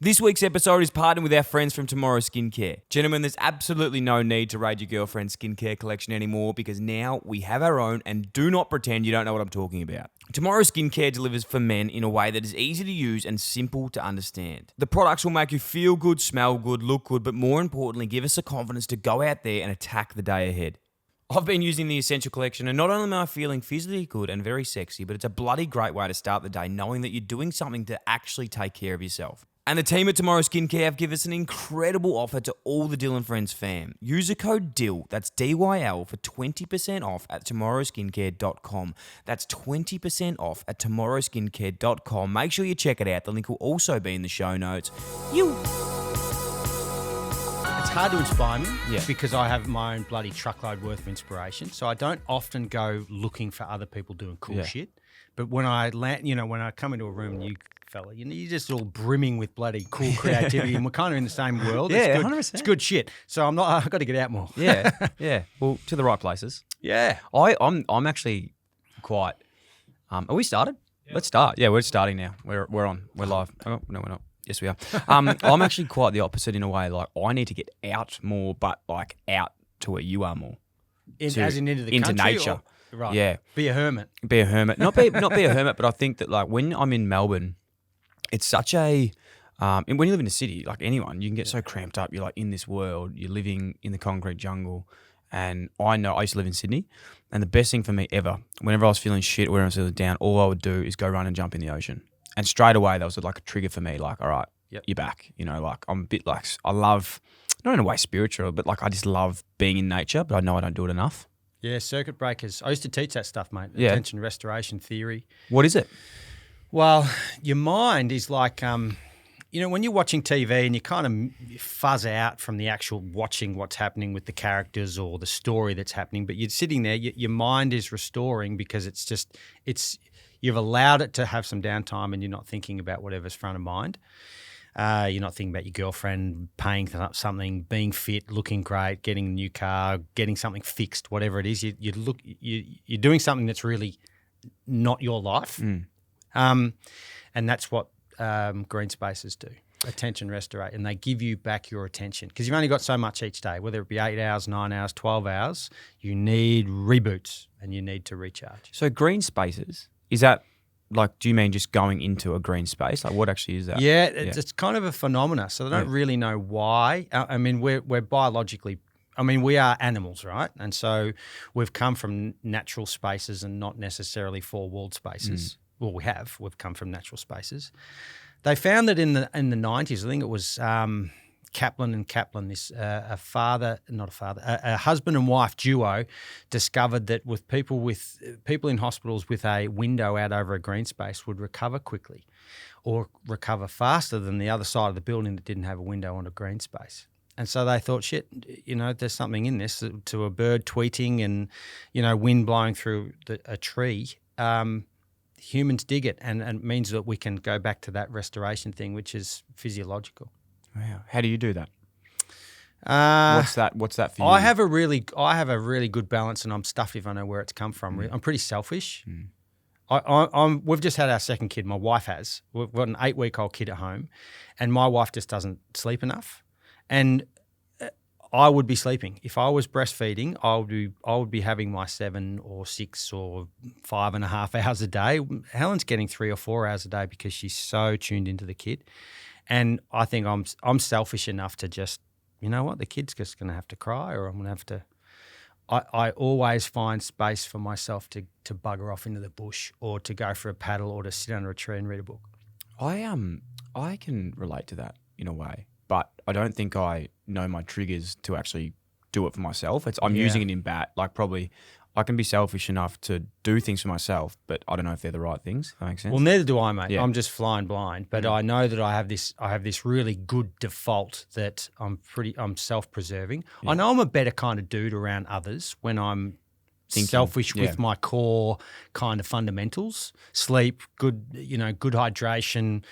This week's episode is partnered with our friends from Tomorrow Skincare. Gentlemen, there's absolutely no need to raid your girlfriend's skincare collection anymore because now we have our own, and do not pretend you don't know what I'm talking about. Tomorrow Skincare delivers for men in a way that is easy to use and simple to understand. The products will make you feel good, smell good, look good, but more importantly, give us the confidence to go out there and attack the day ahead. I've been using the Essential Collection, and not only am I feeling physically good and very sexy, but it's a bloody great way to start the day knowing that you're doing something to actually take care of yourself. And the team at Tomorrow Skincare have given us an incredible offer to all the Dyl Friends fam. Use the code DYL, that's DYL, for 20% off at tomorrowskincare.com. That's 20% off at tomorrowskincare.com. Make sure you check it out. The link will also be in the show notes. It's hard to inspire me Yeah. because I have my own bloody truckload worth of inspiration. So I don't often go looking for other people doing cool shit. But when I land, when I come into a room, you fella, you're just all brimming with bloody cool creativity, and we're kind of in the same world. Yeah, it's good. 100%. It's good shit. So I've got to get out more. Yeah. Well, to the right places. Yeah. I'm actually quite. Are we started? Yeah. Let's start. Yeah, we're starting now. We're on. We're live. Oh no, we're not. Yes, we are. I'm actually quite the opposite in a way. Like I need to get out more, but like out to where you are more. As in into the into country? nature. Right. Yeah. Be a hermit. Be a hermit. Not be a hermit, but I think that like when I'm in Melbourne, it's such a and when you live in a city, like anyone, you can get so cramped up. You're like in this world. You're living in the concrete jungle. And I know I used to live in Sydney, and the best thing for me ever, whenever I was feeling shit or when I was feeling down, all I would do is go run and jump in the ocean. And straight away, that was like a trigger for me. Like, all right, you're back. Like I'm a bit like, I love, not in a way spiritual, but like I just love being in nature, but I know I don't do it enough. Yeah, circuit breakers. I used to teach that stuff, mate. Yeah. Attention restoration theory. What is it? Well, your mind is like, when you're watching TV and you kind of fuzz out from the actual watching what's happening with the characters or the story that's happening, but you're sitting there, your mind is restoring because you've allowed it to have some downtime and you're not thinking about whatever's front of mind. You're not thinking about your girlfriend paying something, being fit, looking great, getting a new car, getting something fixed, whatever it is. You're doing something that's really not your life. And that's what green spaces do, attention restorate, and they give you back your attention because you've only got so much each day, whether it be 8 hours, 9 hours, 12 hours, you need reboots and you need to recharge. So green spaces, is that like, do you mean just going into a green space? Like what actually is that? Yeah, it's kind of a phenomena. So they don't really know why. I mean, we're biologically, we are animals, right? And so we've come from natural spaces and not necessarily four-walled spaces. Well, we've come from natural spaces. They found that in the 90s, I think it was Kaplan and Kaplan, a husband and wife duo discovered that with people in hospitals with a window out over a green space would recover quickly or recover faster than the other side of the building that didn't have a window on a green space. And so they thought, shit, there's something in this to a bird tweeting and, wind blowing through a tree. Humans dig it, and it means that we can go back to that restoration thing, which is physiological. Wow. How do you do that? What's that for you? I have a really good balance, and I'm stuffed if I know where it's come from. I'm pretty selfish. We've just had our second kid. My wife has. We've got an 8-week-old kid at home, and my wife just doesn't sleep enough. And I would be sleeping. If I was breastfeeding, I would be having my 7 or 6 or 5.5 hours a day. Helen's getting 3 or 4 hours a day because she's so tuned into the kid. And I think I'm selfish enough to just, you know what, the kid's just going to have to cry, or I'm going to have to. I always find space for myself to bugger off into the bush, or to go for a paddle, or to sit under a tree and read a book. I can relate to that in a way, but I don't think I know my triggers to actually do it for myself. I'm using it in bat. Like probably I can be selfish enough to do things for myself, but I don't know if they're the right things. If that makes sense. Well, neither do I, mate. Yeah. I'm just flying blind. But I know that I have this really good default that I'm self-preserving. Yeah. I know I'm a better kind of dude around others when I'm selfish with my core kind of fundamentals: sleep, good hydration,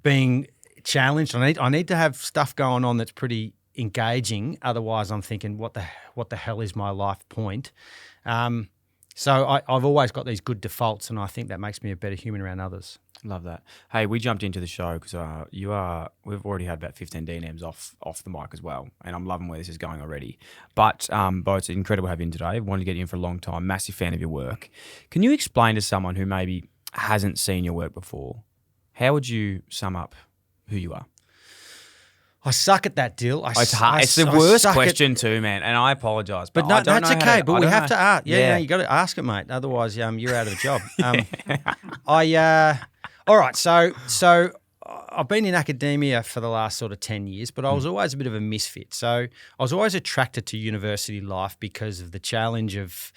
being challenged. I need to have stuff going on that's pretty engaging. Otherwise, I'm thinking, what the hell is my life point? So I've always got these good defaults, and I think that makes me a better human around others. Love that. Hey, we jumped into the show because we've already had about 15 DNMs off the mic as well, and I'm loving where this is going already. But Beau, it's incredible to have you in today. Wanted to get you in for a long time. Massive fan of your work. Can you explain to someone who maybe hasn't seen your work before, how would you sum up who you are? I suck at that, Dyl. It's hard. It's the worst question too, man, and I apologise. But no, that's okay. But we have to ask. Yeah, you got to ask it, mate. Otherwise, you're out of a job. All right. So I've been in academia for the last sort of 10 years, but I was always a bit of a misfit. So I was always attracted to university life because of the challenge of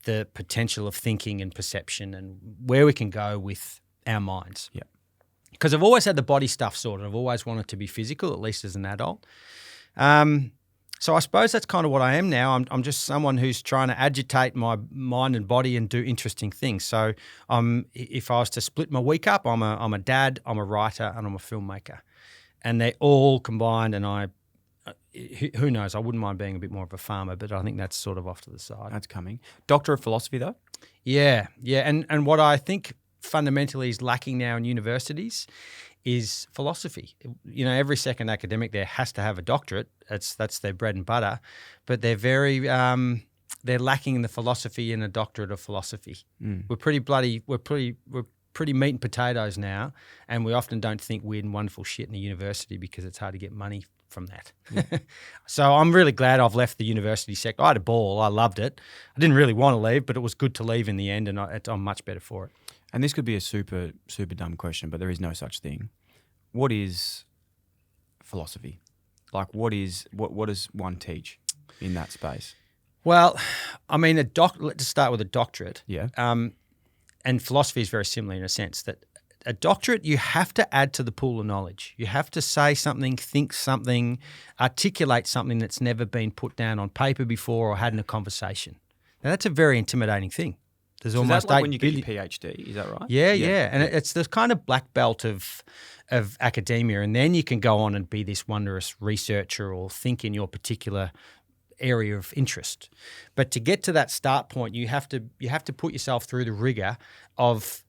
the potential of thinking and perception and where we can go with our minds. Yeah. Because I've always had the body stuff sorted. I've always wanted to be physical, at least as an adult. So I suppose that's kind of what I am now. I'm just someone who's trying to agitate my mind and body and do interesting things. So if I was to split my week up, I'm a dad, I'm a writer, and I'm a filmmaker. And they're all combined, and who knows, I wouldn't mind being a bit more of a farmer, but I think that's sort of off to the side. That's coming. Doctor of Philosophy, though? Yeah. And what I think fundamentally is lacking now in universities is philosophy. You know, every second academic there has to have a doctorate. That's their bread and butter, but they're they're lacking in the philosophy and a doctorate of philosophy. We're pretty meat and potatoes now, and we often don't think weird and wonderful shit in a university because it's hard to get money from that. So I'm really glad I've left the university sector. I had a ball. I loved it. I didn't really want to leave, but it was good to leave in the end, and I'm much better for it. And this could be a super, super dumb question, but there is no such thing. What is philosophy? Like, what does one teach in that space? Well, I mean, let's start with a doctorate. Yeah. And philosophy is very similar in a sense that a doctorate, you have to add to the pool of knowledge. You have to say something, think something, articulate something that's never been put down on paper before or had in a conversation. Now, that's a very intimidating thing. There's so almost is that like when you get your PhD, is that right? Yeah. And it's the kind of black belt of academia, and then you can go on and be this wondrous researcher or think in your particular area of interest. But to get to that start point, you have to put yourself through the rigor of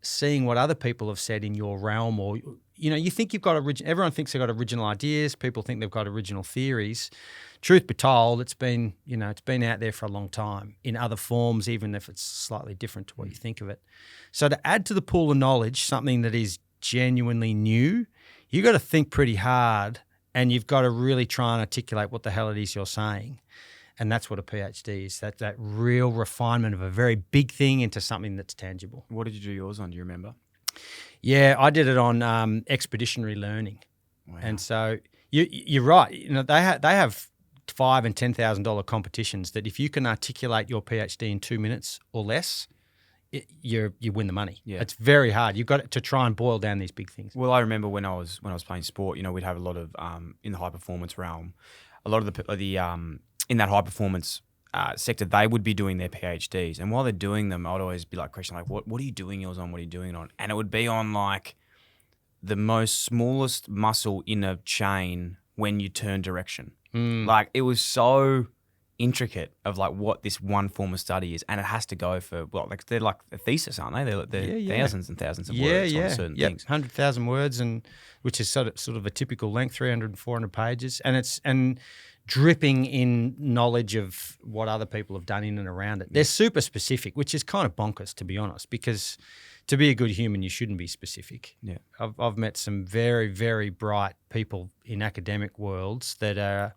seeing what other people have said in your realm, or you think you've got everyone thinks they've got original ideas. People think they've got original theories. Truth be told, it's been out there for a long time in other forms, even if it's slightly different to what you think of it. So to add to the pool of knowledge something that is genuinely new, you've got to think pretty hard, and you've got to really try and articulate what the hell it is you're saying. And that's what a PhD is, that real refinement of a very big thing into something that's tangible. What did you do yours on? Do you remember? Yeah, I did it on expeditionary learning. Wow. And so you're right. They have $5,000 and $10,000 competitions that if you can articulate your PhD in 2 minutes or less, you win the money. Yeah. It's very hard. You've got to try and boil down these big things. Well, I remember when I was playing sport, we'd have a lot of in the high performance realm, a lot of the in that high performance sector, they would be doing their PhDs, and while they're doing them, I'd always be like questioning like, what are you doing yours on? What are you doing it on? And it would be on like the most smallest muscle in a chain when you turn direction. Like it was so intricate of like what this one form of study is, and it has to go for they're like a thesis, aren't they? They're thousands and thousands of words on certain things. 100,000 words, and which is sort of a typical length, 300 and 400 pages, and dripping in knowledge of what other people have done in and around it. They're super specific, which is kind of bonkers, to be honest, because to be a good human, you shouldn't be specific. Yeah, I've met some very, very bright people in academic worlds that are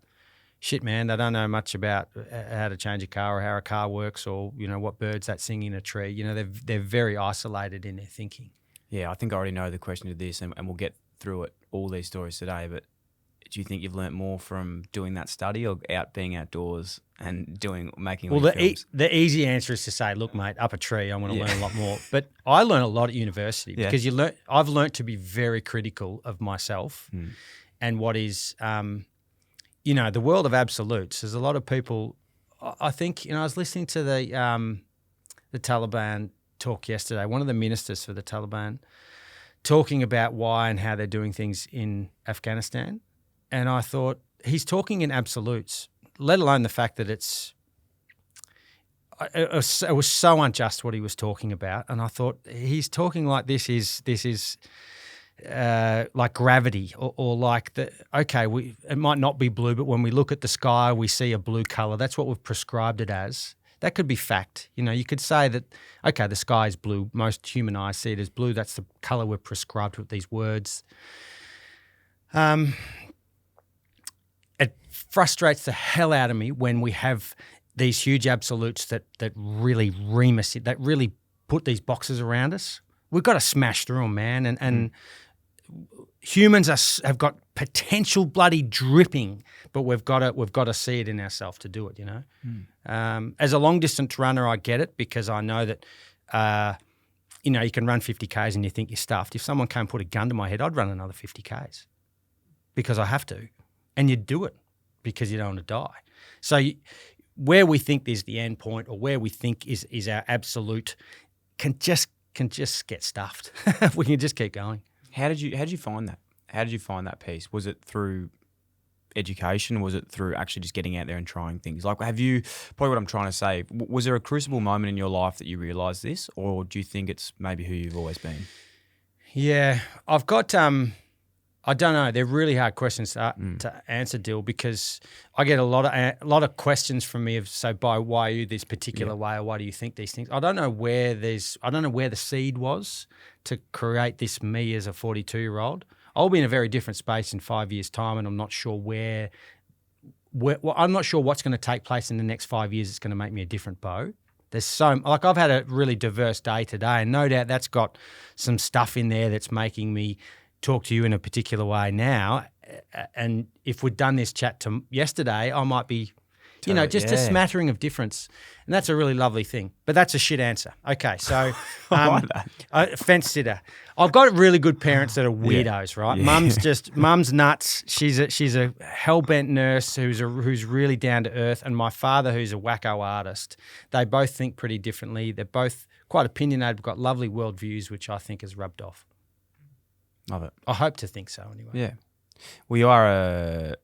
shit, man. They don't know much about how to change a car or how a car works, or what birds that sing in a tree. They're very isolated in their thinking. Yeah, I think I already know the question to this, and we'll get through it, all these stories today. But do you think you've learnt more from doing that study or being outdoors and making all these films? The easy answer is to say, look, mate, up a tree, I want to learn a lot more. But I learn a lot at university because I've learnt to be very critical of myself and what is, the world of absolutes. There's a lot of people. I think I was listening to the Taliban talk yesterday. One of the ministers for the Taliban talking about why and how they're doing things in Afghanistan. And I thought, he's talking in absolutes, let alone the fact that it was so unjust what he was talking about, and I thought he's talking like this is like gravity or like it might not be blue, but when we look at the sky, we see a blue color. That's what we've prescribed it as. That could be fact. You could say that, okay, the sky is blue. Most human eyes see it as blue. That's the color we've prescribed with these words. It frustrates the hell out of me when we have these huge absolutes that really ream us, that really put these boxes around us. We've got to smash through them, man. And humans have got potential bloody dripping, but we've got to see it in ourselves to do it. As a long distance runner, I get it because I know that you can run 50 Ks and you think you're stuffed. If someone came and put a gun to my head, I'd run another 50 Ks because I have to, and you'd do it because you don't want to die. So where we think is the end point, or where we think is our absolute, can just get stuffed. We can just keep going. How did you find that? How did you find that piece? Was it through education? Was it through actually just getting out there and trying things? Like, probably what I'm trying to say, was there a crucible moment in your life that you realised this, or do you think it's maybe who you've always been? Yeah, I've got, I don't know. They're really hard questions to answer, Dyl, because I get a lot of questions from me of, so why are you this particular way, or why do you think these things? I don't know where the seed was to create this me as a 42-year-old. I'll be in a very different space in 5 years' time, and I'm not sure I'm not sure what's going to take place in the next 5 years. It's going to make me a different Beau. I've had a really diverse day today, and no doubt that's got some stuff in there that's making me talk to you in a particular way now. And if we'd done this chat yesterday, I might be, a smattering of difference. And that's a really lovely thing. But that's a shit answer. Okay, so fence sitter. I've got really good parents that are weirdos, right? Yeah. Mum's nuts. She's a hell-bent nurse who's really down to earth, and my father, who's a wacko artist. They both think pretty differently. They're both quite opinionated, got lovely worldviews, which I think has rubbed off. Love it. I hope to think so anyway. Yeah. Well, you are a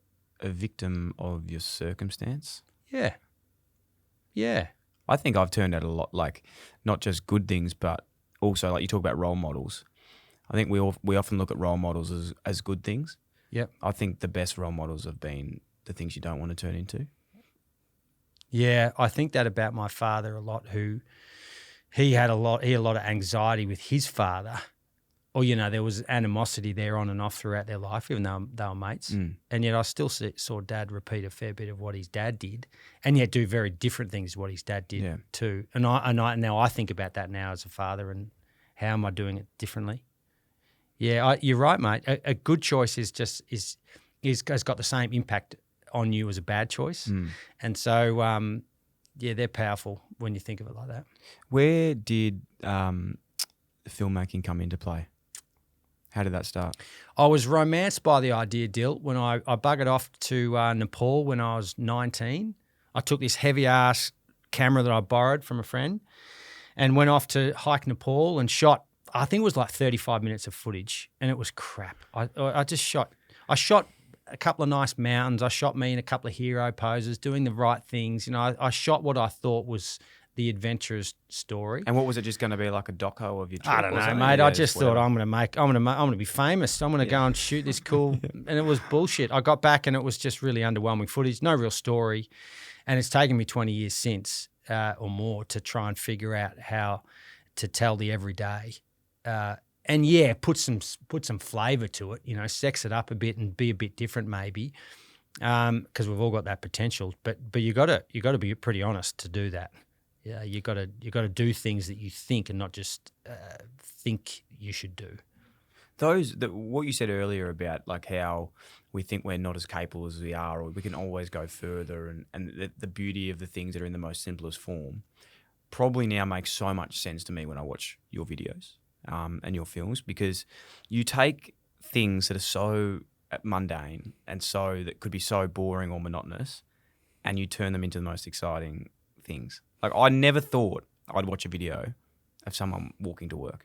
victim of your circumstance. Yeah. Yeah. I think I've turned out a lot, like not just good things, but also like you talk about role models. I think we often look at role models as good things. Yep. I think the best role models have been the things you don't want to turn into. Yeah, I think that about my father a lot, who he had a lot of anxiety with his father. Or, there was animosity there on and off throughout their life, even though they were mates. And yet I still saw Dad repeat a fair bit of what his dad did, and yet do very different things to what his dad did too. And now I think about that now as a father, and how am I doing it differently? Yeah, you're right, mate. A good choice has got the same impact on you as a bad choice. And so, they're powerful when you think of it like that. Where did filmmaking come into play? How did that start? I was romanced by the idea, Dyl, when I buggered off to Nepal when I was 19. I took this heavy-ass camera that I borrowed from a friend and went off to hike Nepal and shot, I think it was like 35 minutes of footage, and it was crap. I shot a couple of nice mountains. I shot me in a couple of hero poses, doing the right things. I shot what I thought was the adventurer's story. And what was it, just going to be like a doco of your trip? I don't know, mate. I just thought I'm going to be famous. I'm going to go and shoot this cool, and it was bullshit. I got back and it was just really underwhelming footage, no real story, and it's taken me 20 years since or more to try and figure out how to tell the everyday, and put some flavour to it. Sex it up a bit and be a bit different maybe, because we've all got that potential. But you got to be pretty honest to do that. Yeah, you got to do things that you think and not just think you should do. What you said earlier about like how we think we're not as capable as we are, or we can always go further, and the beauty of the things that are in the most simplest form probably now makes so much sense to me when I watch your videos and your films, because you take things that are so mundane and so that could be so boring or monotonous, and you turn them into the most exciting things. Like, I never thought I'd watch a video of someone walking to work,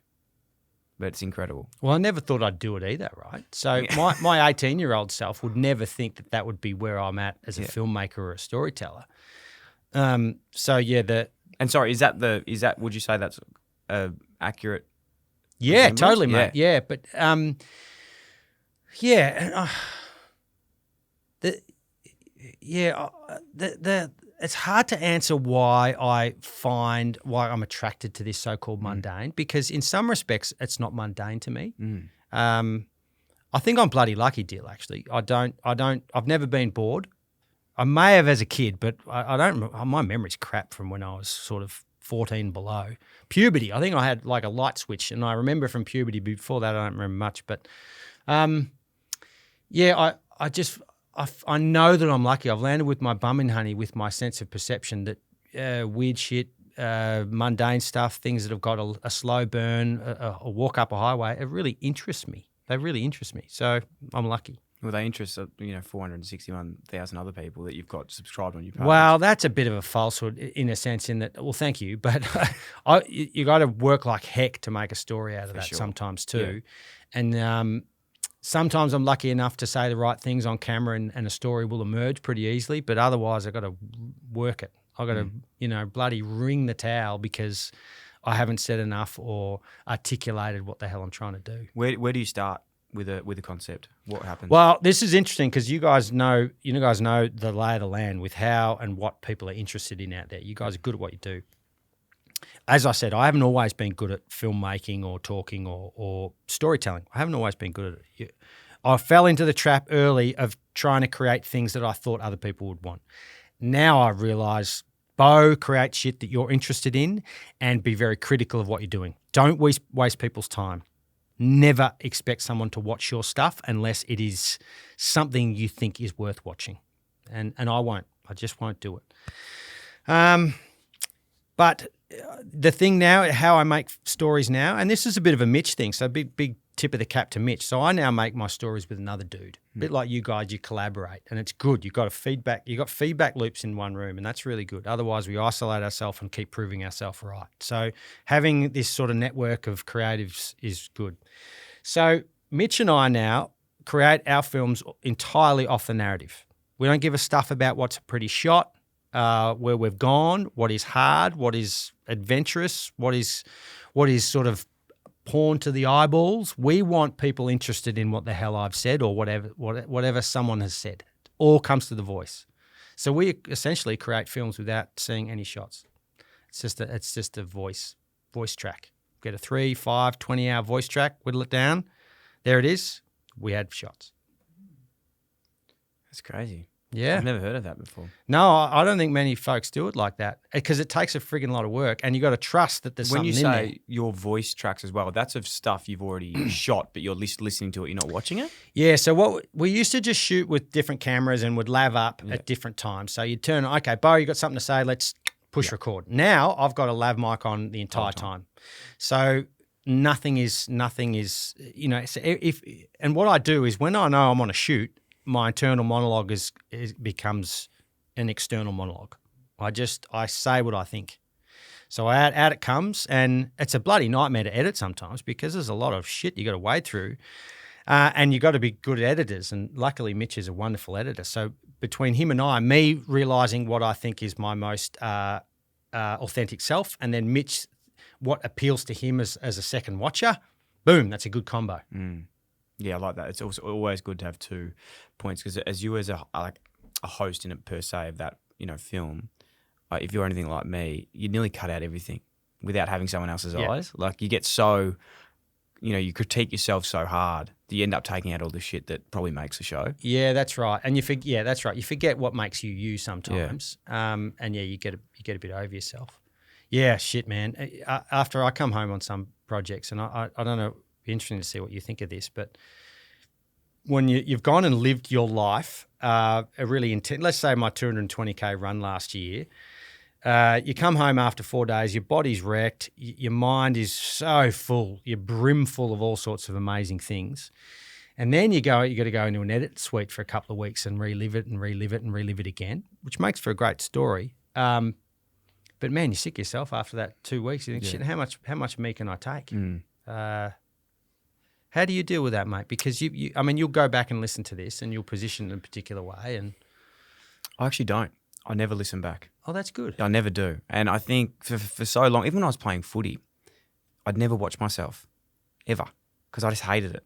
but it's incredible. Well, I never thought I'd do it either, right? So my 18-year-old self would never think that would be where I'm at as a filmmaker or a storyteller. The And sorry, would you say that's accurate? Yeah, resemblance? totally, mate. Yeah, but it's hard to answer why I'm attracted to this so-called mundane, because in some respects it's not mundane to me. I think I'm bloody lucky, Dyl, actually. I've never been bored. I may have as a kid, but I don't. My memory's crap from when I was sort of 14 below. Puberty, I think I had like a light switch, and I remember from puberty. Before that, I don't remember much. But yeah, I know that I'm lucky. I've landed with my bum in honey with my sense of perception that weird shit, mundane stuff, things that have got a slow burn, a walk up a highway, it really interests me. They really interest me. So I'm lucky. Well, they interest 461,000 other people that you've got subscribed on your page. Well, that's a bit of a falsehood in a sense, in that, well, thank you, but you got to work like heck to make a story out of that sometimes too. Yeah. And sometimes I'm lucky enough to say the right things on camera and a story will emerge pretty easily, but otherwise I've got to work it. I've got to, bloody wring the towel because I haven't said enough or articulated what the hell I'm trying to do. Where do you start with a concept? What happens? Well, this is interesting because you guys know the lay of the land with how and what people are interested in out there. You guys are good at what you do. As I said, I haven't always been good at filmmaking or talking or storytelling. I haven't always been good at it. I fell into the trap early of trying to create things that I thought other people would want. Now I realise, Beau, create shit that you're interested in and be very critical of what you're doing. Don't waste people's time. Never expect someone to watch your stuff unless it is something you think is worth watching. And I won't. I just won't do it. But the thing now, how I make stories now, and this is a bit of a Mitch thing, so big tip of the cap to Mitch. So I now make my stories with another dude. A bit like you guys, you collaborate, and it's good. You've got feedback loops in one room, and that's really good. Otherwise, we isolate ourselves and keep proving ourselves right. So having this sort of network of creatives is good. So Mitch and I now create our films entirely off the narrative. We don't give a stuff about what's a pretty shot, where we've gone, what is hard, what is adventurous, what is sort of porn to the eyeballs. We want people interested in what the hell I've said or whatever someone has said. It all comes to the voice. So we essentially create films without seeing any shots. It's just a voice track. Get a 3, 5, 20-hour voice track, whittle it down. There it is. We had shots. That's crazy. Yeah. I've never heard of that before. No, I don't think many folks do it like that because it takes a friggin' lot of work and you got to trust that there's something in there. When you say your voice tracks as well, that's of stuff you've already shot, but you're listening to it, you're not watching it? Yeah, so what we used to just shoot with different cameras and would lav up at different times. So you'd turn, okay, Beau, you got something to say, let's push record. Now I've got a lav mic on the entire time. So nothing is, so and what I do is when I know I'm on a shoot, my internal monologue becomes an external monologue. I say what I think. So out it comes, and it's a bloody nightmare to edit sometimes because there's a lot of shit you got to wade through, and you got to be good editors. And luckily, Mitch is a wonderful editor. So between him and I, me realizing what I think is my most authentic self, and then Mitch, what appeals to him as a second watcher, boom, that's a good combo. Mm. Yeah, I like that. It's also always good to have 2 points because as you as a host in it per se of that film, if you're anything like me, you nearly cut out everything without having someone else's eyes. Like you get so, you critique yourself so hard that you end up taking out all the shit that probably makes the show. Yeah, that's right. And that's right. You forget what makes you sometimes. Yeah. And you get a bit over yourself. Yeah, shit, man. After I come home on some projects, and I don't know. Be interesting to see what you think of this, but when you've gone and lived your life, a really intense, let's say my 220K run last year, you come home after 4 days, your body's wrecked, your mind is so full, you're brimful of all sorts of amazing things. And then you got to go into an edit suite for a couple of weeks and relive it and relive it and relive it again, which makes for a great story. But man, you sick yourself after that 2 weeks. You think, shit, how much of me can I take? How do you deal with that, mate? Because you'll go back and listen to this and you'll position it in a particular way. And I actually don't. I never listen back. Oh, that's good. I never do. And I think for so long, even when I was playing footy, I'd never watch myself ever because I just hated it.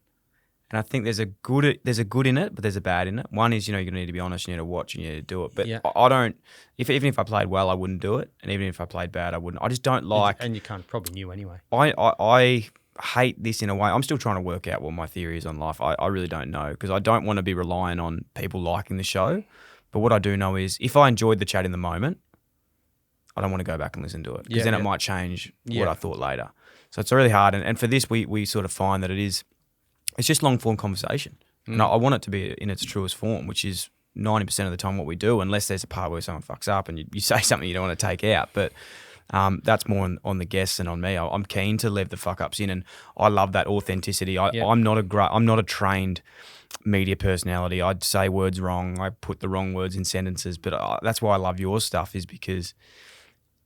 And I think there's a good in it, but there's a bad in it. One is, you need to be honest, you need to watch and you need to do it. But Yeah. I don't, even if I played well, I wouldn't do it. And even if I played bad, I wouldn't. I just don't like. And you can't, probably knew anyway. I hate this in a way. I'm still trying to work out what my theory is on life. I really don't know because I don't want to be relying on people liking the show. But what I do know is if I enjoyed the chat in the moment, I don't want to go back and listen to it because then it might change what I thought later. So it's really hard. And for this, we sort of find that it's just long form conversation. And I want it to be in its truest form, which is 90% of the time what we do, unless there's a part where someone fucks up and you say something you don't want to take out. But that's more on the guests than on me. I'm keen to leave the fuck ups in, and I love that authenticity. I'm not a trained media personality. I'd say words wrong. I put the wrong words in sentences, but that's why I love your stuff, is because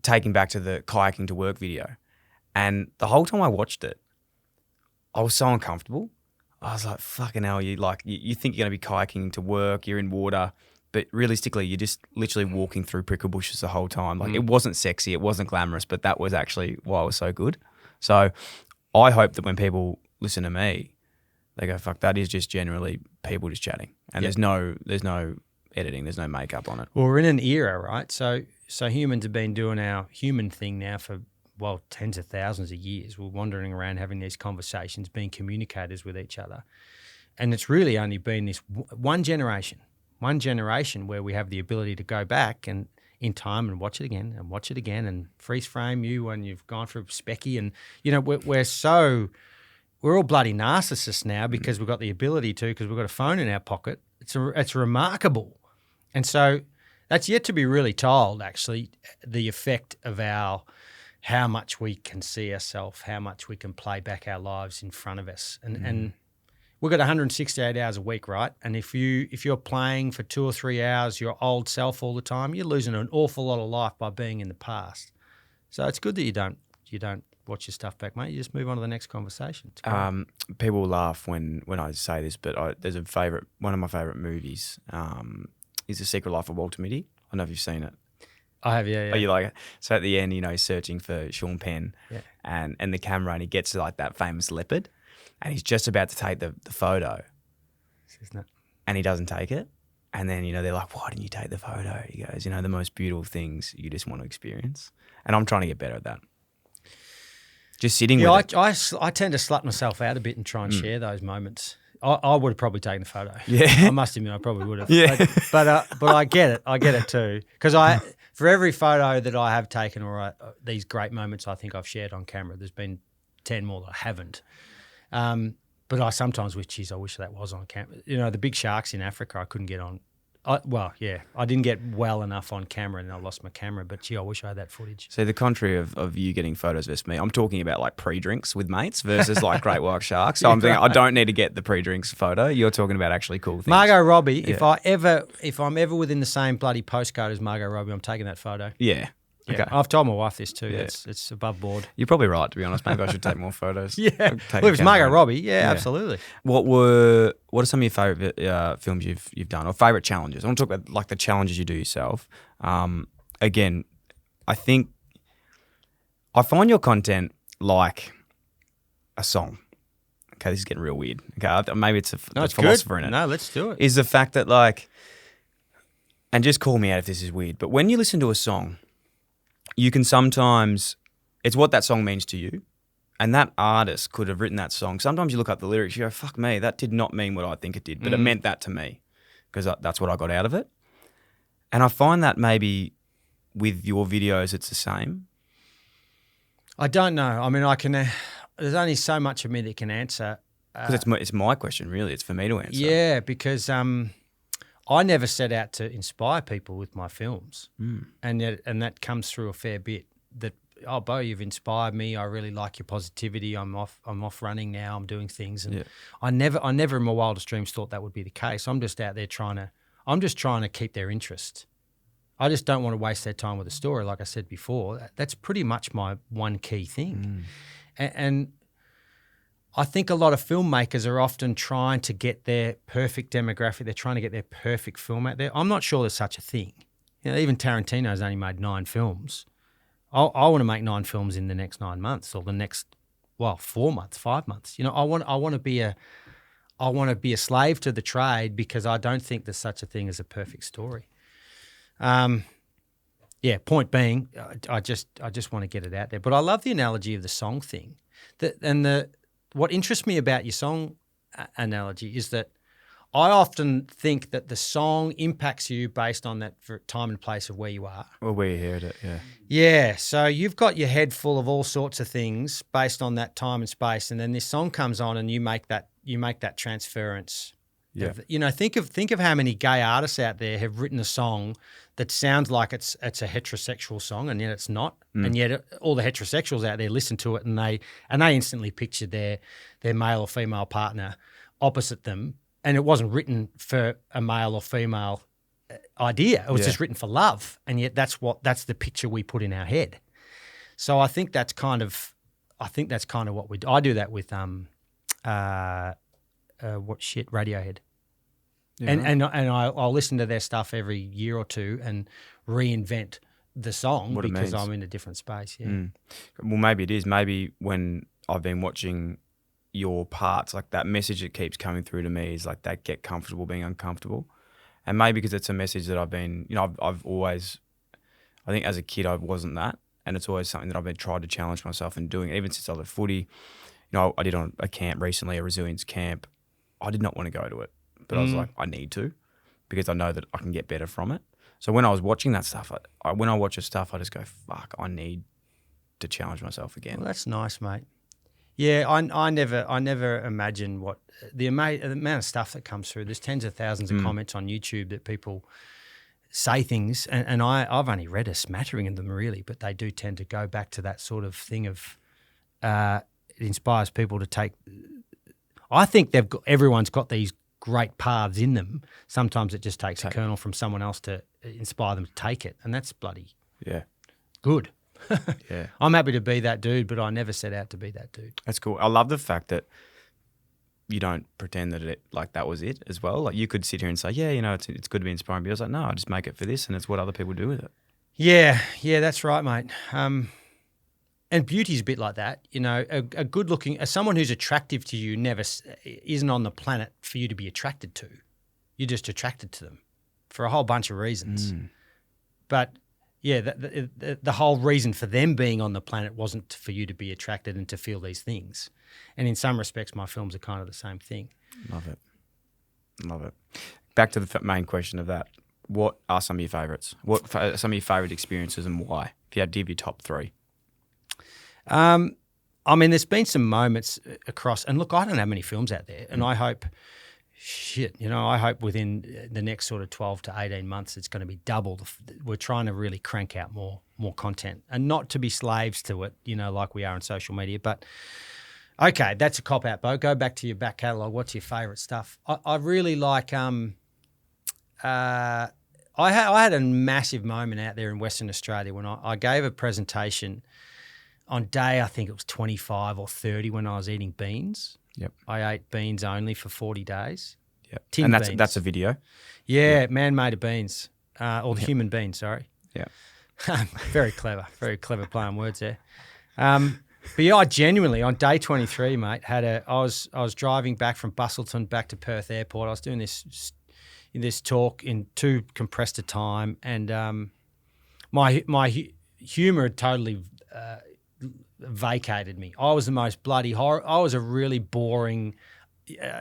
taking back to the kayaking to work video, and the whole time I watched it, I was so uncomfortable. I was like, fucking hell, you think you're going to be kayaking to work, you're in water, but realistically, you're just literally walking through prickle bushes the whole time. Like, it wasn't sexy, it wasn't glamorous, but that was actually why it was so good. So I hope that when people listen to me, they go, fuck, that is just generally people just chatting. And there's no editing, there's no makeup on it. Well, we're in an era, right? So humans have been doing our human thing now for, tens of thousands of years. We're wandering around having these conversations, being communicators with each other. And it's really only been this one generation where we have the ability to go back and in time and watch it again and freeze frame you when you've gone through specky. And, we're all bloody narcissists now because we've got the ability to, because we've got a phone in our pocket. It's remarkable. And so that's yet to be really told, actually, the effect of how much we can see ourselves, how much we can play back our lives in front of us. And we've got 168 hours a week, right? And if you're playing for 2 or 3 hours your old self all the time, you're losing an awful lot of life by being in the past. So it's good that you don't watch your stuff back, mate. You just move on to the next conversation. People will laugh when I say this, but there's one of my favourite movies is The Secret Life of Walter Mitty. I don't know if you've seen it. I have, yeah. Oh, you like it? So at the end, he's searching for Sean Penn and the camera, and he gets to like that famous leopard, and he's just about to take the photo, and he doesn't take it. And then, they're like, why didn't you take the photo? He goes, the most beautiful things you just want to experience. And I'm trying to get better at that. Just sitting with it. I tend to slut myself out a bit and try and share those moments. I would have probably taken the photo. Yeah. I must admit I probably would have. Yeah. But I get it too. Because for every photo that I have taken or these great moments I think I've shared on camera, there's been 10 more that I haven't. But I sometimes wish, I wish that was on camera. The big sharks in Africa I couldn't get on. I didn't get well enough on camera and I lost my camera, but I wish I had that footage. So the contrary of you getting photos versus me, I'm talking about like pre-drinks with mates versus like great white sharks. So I'm thinking I don't need to get the pre-drinks photo. You're talking about actually cool things. Margot Robbie, if I'm ever within the same bloody postcode as Margot Robbie, I'm taking that photo. Yeah. Yeah. Okay. I've told my wife this too. Yeah. It's above board. You're probably right, to be honest. Maybe I should take more photos. Yeah. Well, if it's Margot Robbie, absolutely. What are some of your favourite films you've done, or favourite challenges? I want to talk about like the challenges you do yourself. Again, I think I find your content like a song. Okay, this is getting real weird. Okay, maybe it's a philosopher in it. No, let's do it. Is the fact that like, and just call me out if this is weird, but when you listen to a song, you can sometimes, it's what that song means to you. And that artist could have written that song. Sometimes you look up the lyrics, you go, fuck me, that did not mean what I think it did, but it meant that to me because that's what I got out of it. And I find that maybe with your videos, it's the same. I don't know. I mean, there's only so much of me that can answer. Because it's my question, really. It's for me to answer. Yeah, because I never set out to inspire people with my films, and that comes through a fair bit. That Beau, you've inspired me. I really like your positivity. I'm off running now. I'm doing things, and I never in my wildest dreams thought that would be the case. I'm just out there trying to keep their interest. I just don't want to waste their time with a story. Like I said before, that's pretty much my one key thing, and I think a lot of filmmakers are often trying to get their perfect demographic. They're trying to get their perfect film out there. I'm not sure there's such a thing. Even Tarantino's only made 9 films. I want to make 9 films in the next 9 months or the next, 4 months, 5 months. I want to be a slave to the trade because I don't think there's such a thing as a perfect story. Point being, I just want to get it out there. But I love the analogy of the song thing. What interests me about your song analogy is that I often think that the song impacts you based on that time and place of where you are. Or where you heard it, yeah. Yeah, so you've got your head full of all sorts of things based on that time and space, and then this song comes on and you make that transference. Yeah. Think of how many gay artists out there have written a song that sounds like it's a heterosexual song, and yet it's not. And yet all the heterosexuals out there listen to it and they instantly picture their male or female partner opposite them. And it wasn't written for a male or female idea. It was just written for love. And yet that's the picture we put in our head. So I think that's kind of what we do. I do that with Radiohead. Yeah, and I'll listen to their stuff every year or two and reinvent the song because I'm in a different space. Yeah. Well, maybe it is. Maybe when I've been watching your parts, like that message that keeps coming through to me is like that get comfortable being uncomfortable. And maybe because it's a message that I've been, I've always, I think as a kid I wasn't that, and it's always something that I've been trying to challenge myself in doing. Even since I was at footy, I did on a camp recently, a resilience camp. I did not want to go to it, but I was like, I need to, because I know that I can get better from it. So when I was watching that stuff, when I watch your stuff, I just go, fuck, I need to challenge myself again. Well, that's nice, mate. Yeah, I never imagine what the amount of stuff that comes through. There's tens of thousands of comments on YouTube that people say things, and I've only read a smattering of them really, but they do tend to go back to that sort of thing of it inspires people to take. I think everyone's got these great paths in them. Sometimes it just takes a kernel from someone else to inspire them to take it, and that's bloody good. Yeah, I'm happy to be that dude, but I never set out to be that dude. That's cool. I love the fact that you don't pretend that that was it as well. Like you could sit here and say, it's good to be inspiring, but I was like, no, I just make it for this, and it's what other people do with it. Yeah, that's right, mate. And beauty's a bit like that, a good looking, as someone who's attractive to you isn't on the planet for you to be attracted to. You're just attracted to them for a whole bunch of reasons. But yeah, the whole reason for them being on the planet wasn't for you to be attracted and to feel these things. And in some respects, my films are kind of the same thing. Love it. Back to the main question of that. What are some of your favourites? What are some of your favourite experiences and why? If you had to give your top 3. There's been some moments across, and look, I don't have many films out there, and I hope, I hope within the next sort of 12 to 18 months it's going to be double. We're trying to really crank out more content and not to be slaves to it, like we are on social media. But, okay, that's a cop-out, Beau. Go back to your back catalogue. What's your favourite stuff? I really like I had a massive moment out there in Western Australia when I gave a presentation on day, I think it was 25 or 30 when I was eating beans. Yep. I ate beans only for 40 days. Yep. And that's a video? Yeah, man-made of beans, or the human beans, sorry. Yeah. Very clever play on words there. But yeah, I genuinely, on day 23, mate, I was driving back from Busselton back to Perth Airport. I was doing this talk in too compressed a time, and my humour had totally vacated me. I was the most bloody horror. I was a really boring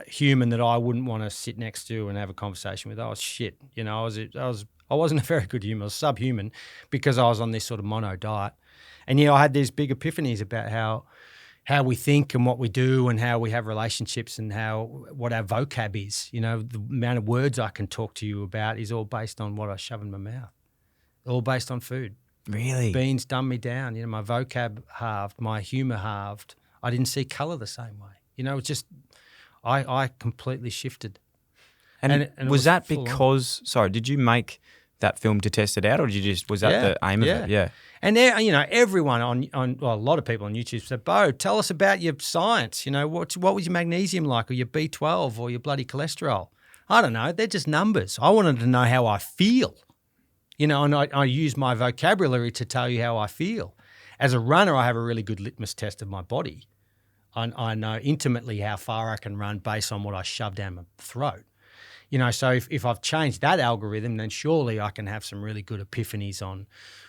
human that I wouldn't want to sit next to and have a conversation with. I was shit. I wasn't a very good human. I was subhuman because I was on this sort of mono diet. And I had these big epiphanies about how we think and what we do and how we have relationships and what our vocab is. The amount of words I can talk to you about is all based on what I shove in my mouth. All based on food. Really? Beans dumbed me down. My vocab halved, my humour halved. I didn't see colour the same way. It's just I completely shifted. And was that because? Sorry, did you make that film to test it out, or was that the aim of it? Yeah. And there, everyone on a lot of people on YouTube said, "Beau, tell us about your science. What was your magnesium like, or your B12, or your bloody cholesterol?" I don't know. They're just numbers. I wanted to know how I feel. You know, and I use my vocabulary to tell you how I feel. As a runner, I have a really good litmus test of my body. I know intimately how far I can run based on what I shove down my throat. You know, so if I've changed that algorithm, then surely I can have some really good epiphanies on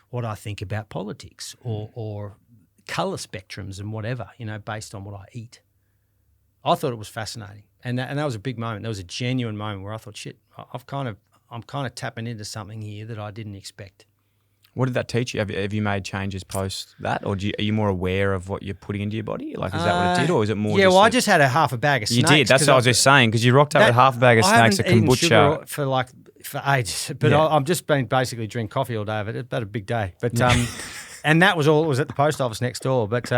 what I think about politics or colour spectrums and whatever, you know, based on what I eat. I thought it was fascinating. And that was a big moment. There was a genuine moment where I thought, shit, I'm kind of tapping into something here that I didn't expect. What did that teach you? Have you made changes post that, or are you more aware of what you're putting into your body? Like, is that what it did, or is it more? Yeah, I just had a half a bag of snakes. You did. That's what I was just saying, because you rocked up with half a bag of snakes, a I haven't eaten kombucha sugar for ages, but Yeah. I'm just been basically drinking coffee all day. But it's been a big day. But and that was all. It was at the post office next door. But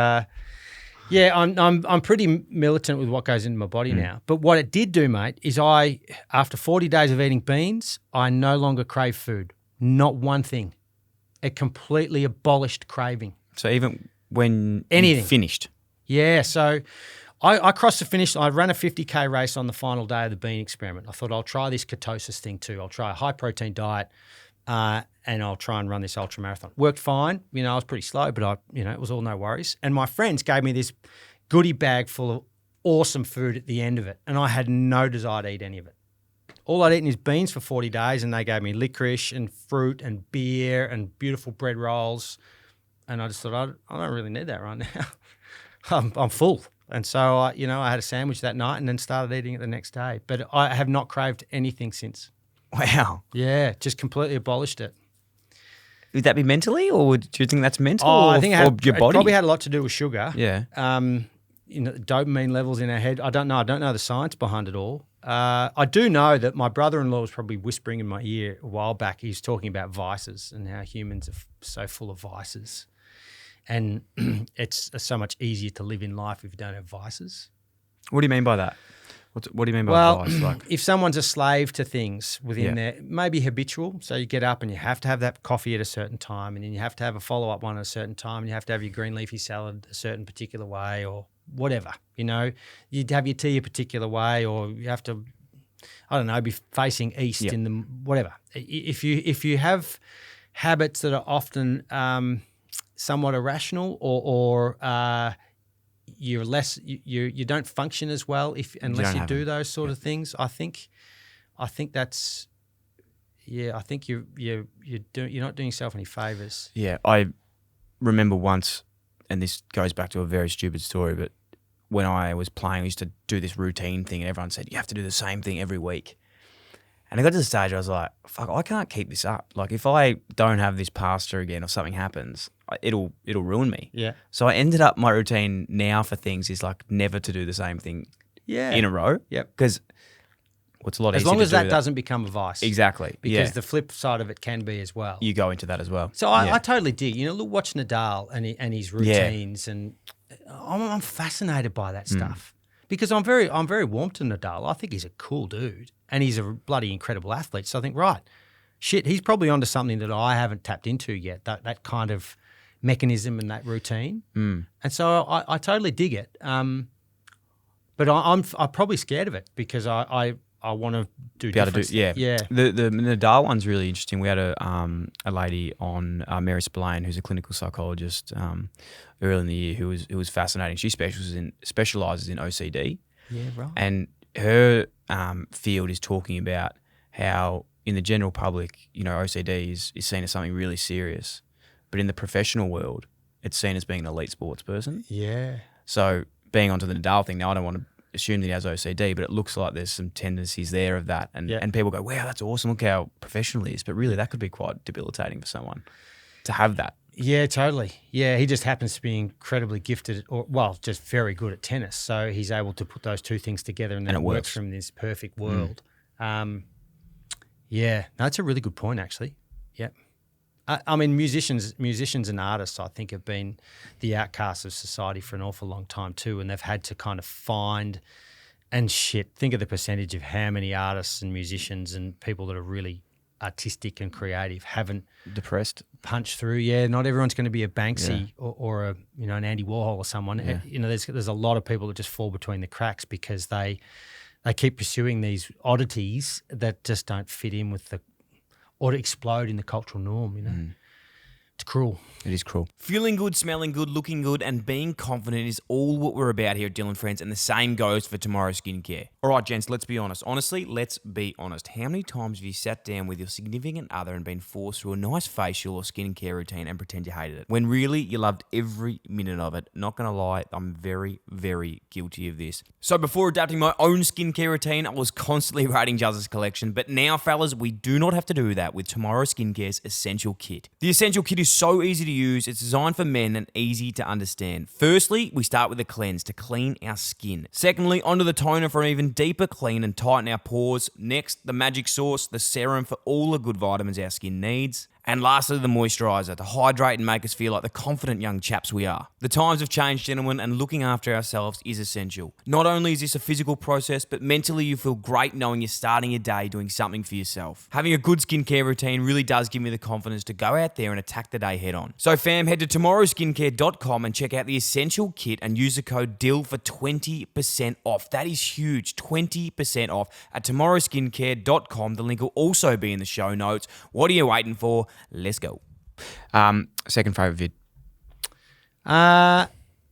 yeah, I'm pretty militant with what goes into my body now. But what it did do, mate, is after 40 days of eating beans, I no longer crave food. Not one thing. It completely abolished craving. So even when Anything. you finished? Yeah, so I crossed the finish. I ran a 50K race on the final day of the bean experiment. I thought I'll try this ketosis thing too. I'll try a high-protein diet and I'll try and run this ultra marathon. Worked fine. You know, I was pretty slow, but it was all no worries. And my friends gave me this goodie bag full of awesome food at the end of it, and I had no desire to eat any of it. All I'd eaten is beans for 40 days, and they gave me licorice and fruit and beer and beautiful bread rolls. And I just thought, I don't really need that right now. I'm full. And so, I had a sandwich that night and then started eating it the next day. But I have not craved anything since. Wow. Yeah, just completely abolished it. Would that be mentally, or do you think that's mental? I think or your body? It probably had a lot to do with sugar. Yeah. Dopamine levels in our head. I don't know the science behind it all. I do know that my brother-in-law was probably whispering in my ear a while back. He was talking about vices and how humans are so full of vices. And it's so much easier to live in life if you don't have vices. What do you mean by that? What do you mean by vice? Like, if someone's a slave to things within their, maybe habitual, so you get up and you have to have that coffee at a certain time, and then you have to have a follow-up one at a certain time, and you have to have your green leafy salad a certain particular way, or whatever, you'd have your tea a particular way, or you have to, I don't know, be facing east in the whatever. If you have habits that are often somewhat irrational, or you're less, you don't function as well unless you do those sort of things. I think that's, I think you're not doing yourself any favors. Yeah, I remember once, and this goes back to a very stupid story, but when I was playing, I used to do this routine thing, and everyone said, you have to do the same thing every week. And I got to the stage where I was like, fuck, I can't keep this up. Like, if I don't have this pasta again or something happens, it'll ruin me. Yeah. So I ended up, my routine now for things is like never to do the same thing in a row. Yep. Because it's a lot easier as long to as do that doesn't become a vice. Exactly. Because the flip side of it can be as well. You go into that as well. So I totally dig. Look, watch Nadal and his routines, and I'm fascinated by that stuff because I'm very warm to Nadal. I think he's a cool dude and he's a bloody incredible athlete. So I think, right, shit, he's probably onto something that I haven't tapped into yet. That kind of mechanism and that routine. And so I totally dig it. But I'm probably scared of it because I want to do different stuff. Yeah. The Nadal one's really interesting. We had a lady on, Mary Spillane, who's a clinical psychologist, early in the year, who was fascinating. She specializes in OCD. Yeah, right. And her field is talking about how in the general public, OCD is seen as something really serious, but in the professional world, it's seen as being an elite sports person. Yeah. So being onto the Nadal thing now, I don't want to assume that he has OCD, but it looks like there's some tendencies there of that. And people go, wow, that's awesome. Look how professional he is. But really, that could be quite debilitating for someone to have that. Yeah, totally. Yeah, he just happens to be incredibly gifted, just very good at tennis. So he's able to put those two things together, and then it works from this perfect world. That's a really good point, actually. Yeah. I mean, musicians and artists, I think, have been the outcasts of society for an awful long time too, and they've had to kind of find think of the percentage of how many artists and musicians and people that are really artistic and creative haven't depressed punched through. Yeah, not everyone's going to be a Banksy or a an Andy Warhol or someone. Yeah. There's a lot of people that just fall between the cracks because they keep pursuing these oddities that just don't fit in with or to explode in the cultural norm, you know. It's cruel. It is cruel. Feeling good, smelling good, looking good, and being confident is all what we're about here at Dyl Friends, and the same goes for Tomorrow Skincare. All right, gents, let's be honest. Honestly, let's be honest. How many times have you sat down with your significant other and been forced through a nice facial or skincare routine and pretend you hated it, when really you loved every minute of it? Not going to lie, I'm very, very guilty of this. So before adapting my own skincare routine, I was constantly rating Juzz's collection, but now, fellas, we do not have to do that with Tomorrow Skincare's Essential Kit. The Essential Kit is so easy to use, it's designed for men and easy to understand. Firstly, we start with a cleanse to clean our skin. Secondly, onto the toner for an even deeper clean and tighten our pores. Next, the magic sauce, the serum for all the good vitamins our skin needs. And lastly, the moisturiser to hydrate and make us feel like the confident young chaps we are. The times have changed, gentlemen, and looking after ourselves is essential. Not only is this a physical process, but mentally you feel great knowing you're starting your day doing something for yourself. Having a good skincare routine really does give me the confidence to go out there and attack the day head on. So fam, head to tomorrowskincare.com and check out the Essential Kit and use the code DIL for 20% off. That is huge, 20% off at tomorrowskincare.com. The link will also be in the show notes. What are you waiting for? Let's go. Second favourite vid.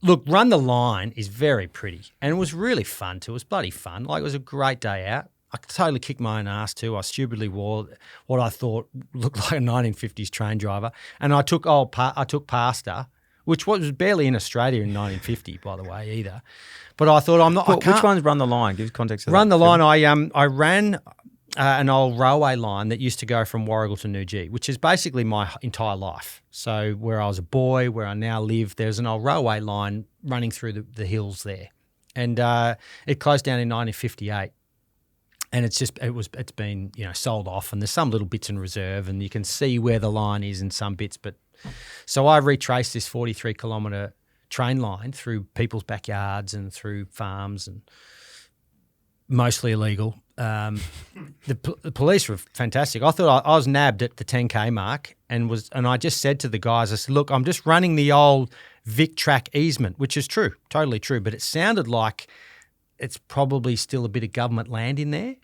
Look, Run the Line is very pretty, and it was really fun too. It was bloody fun. Like, it was a great day out. I totally kicked my own ass too. I stupidly wore what I thought looked like a 1950s train driver, and I took pasta, which was barely in Australia in 1950, by the way, either. But I thought, I'm not. Well, which one's Run the Line? Give us context of Run that. the Line. I ran an old railway line that used to go from Warragul to Newgee, which is basically my entire life. So where I was a boy, where I now live, there's an old railway line running through the hills there. And it closed down in 1958. And it's been, you know, sold off, and there's some little bits in reserve, and you can see where the line is in some bits. But so I retraced this 43-kilometre train line through people's backyards and through farms, and mostly illegal. The police were fantastic. I thought I was nabbed at the 10K mark, and I just said to the guys, I said, look, I'm just running the old Vic track easement, which is true, totally true, but it sounded like it's probably still a bit of government land in there,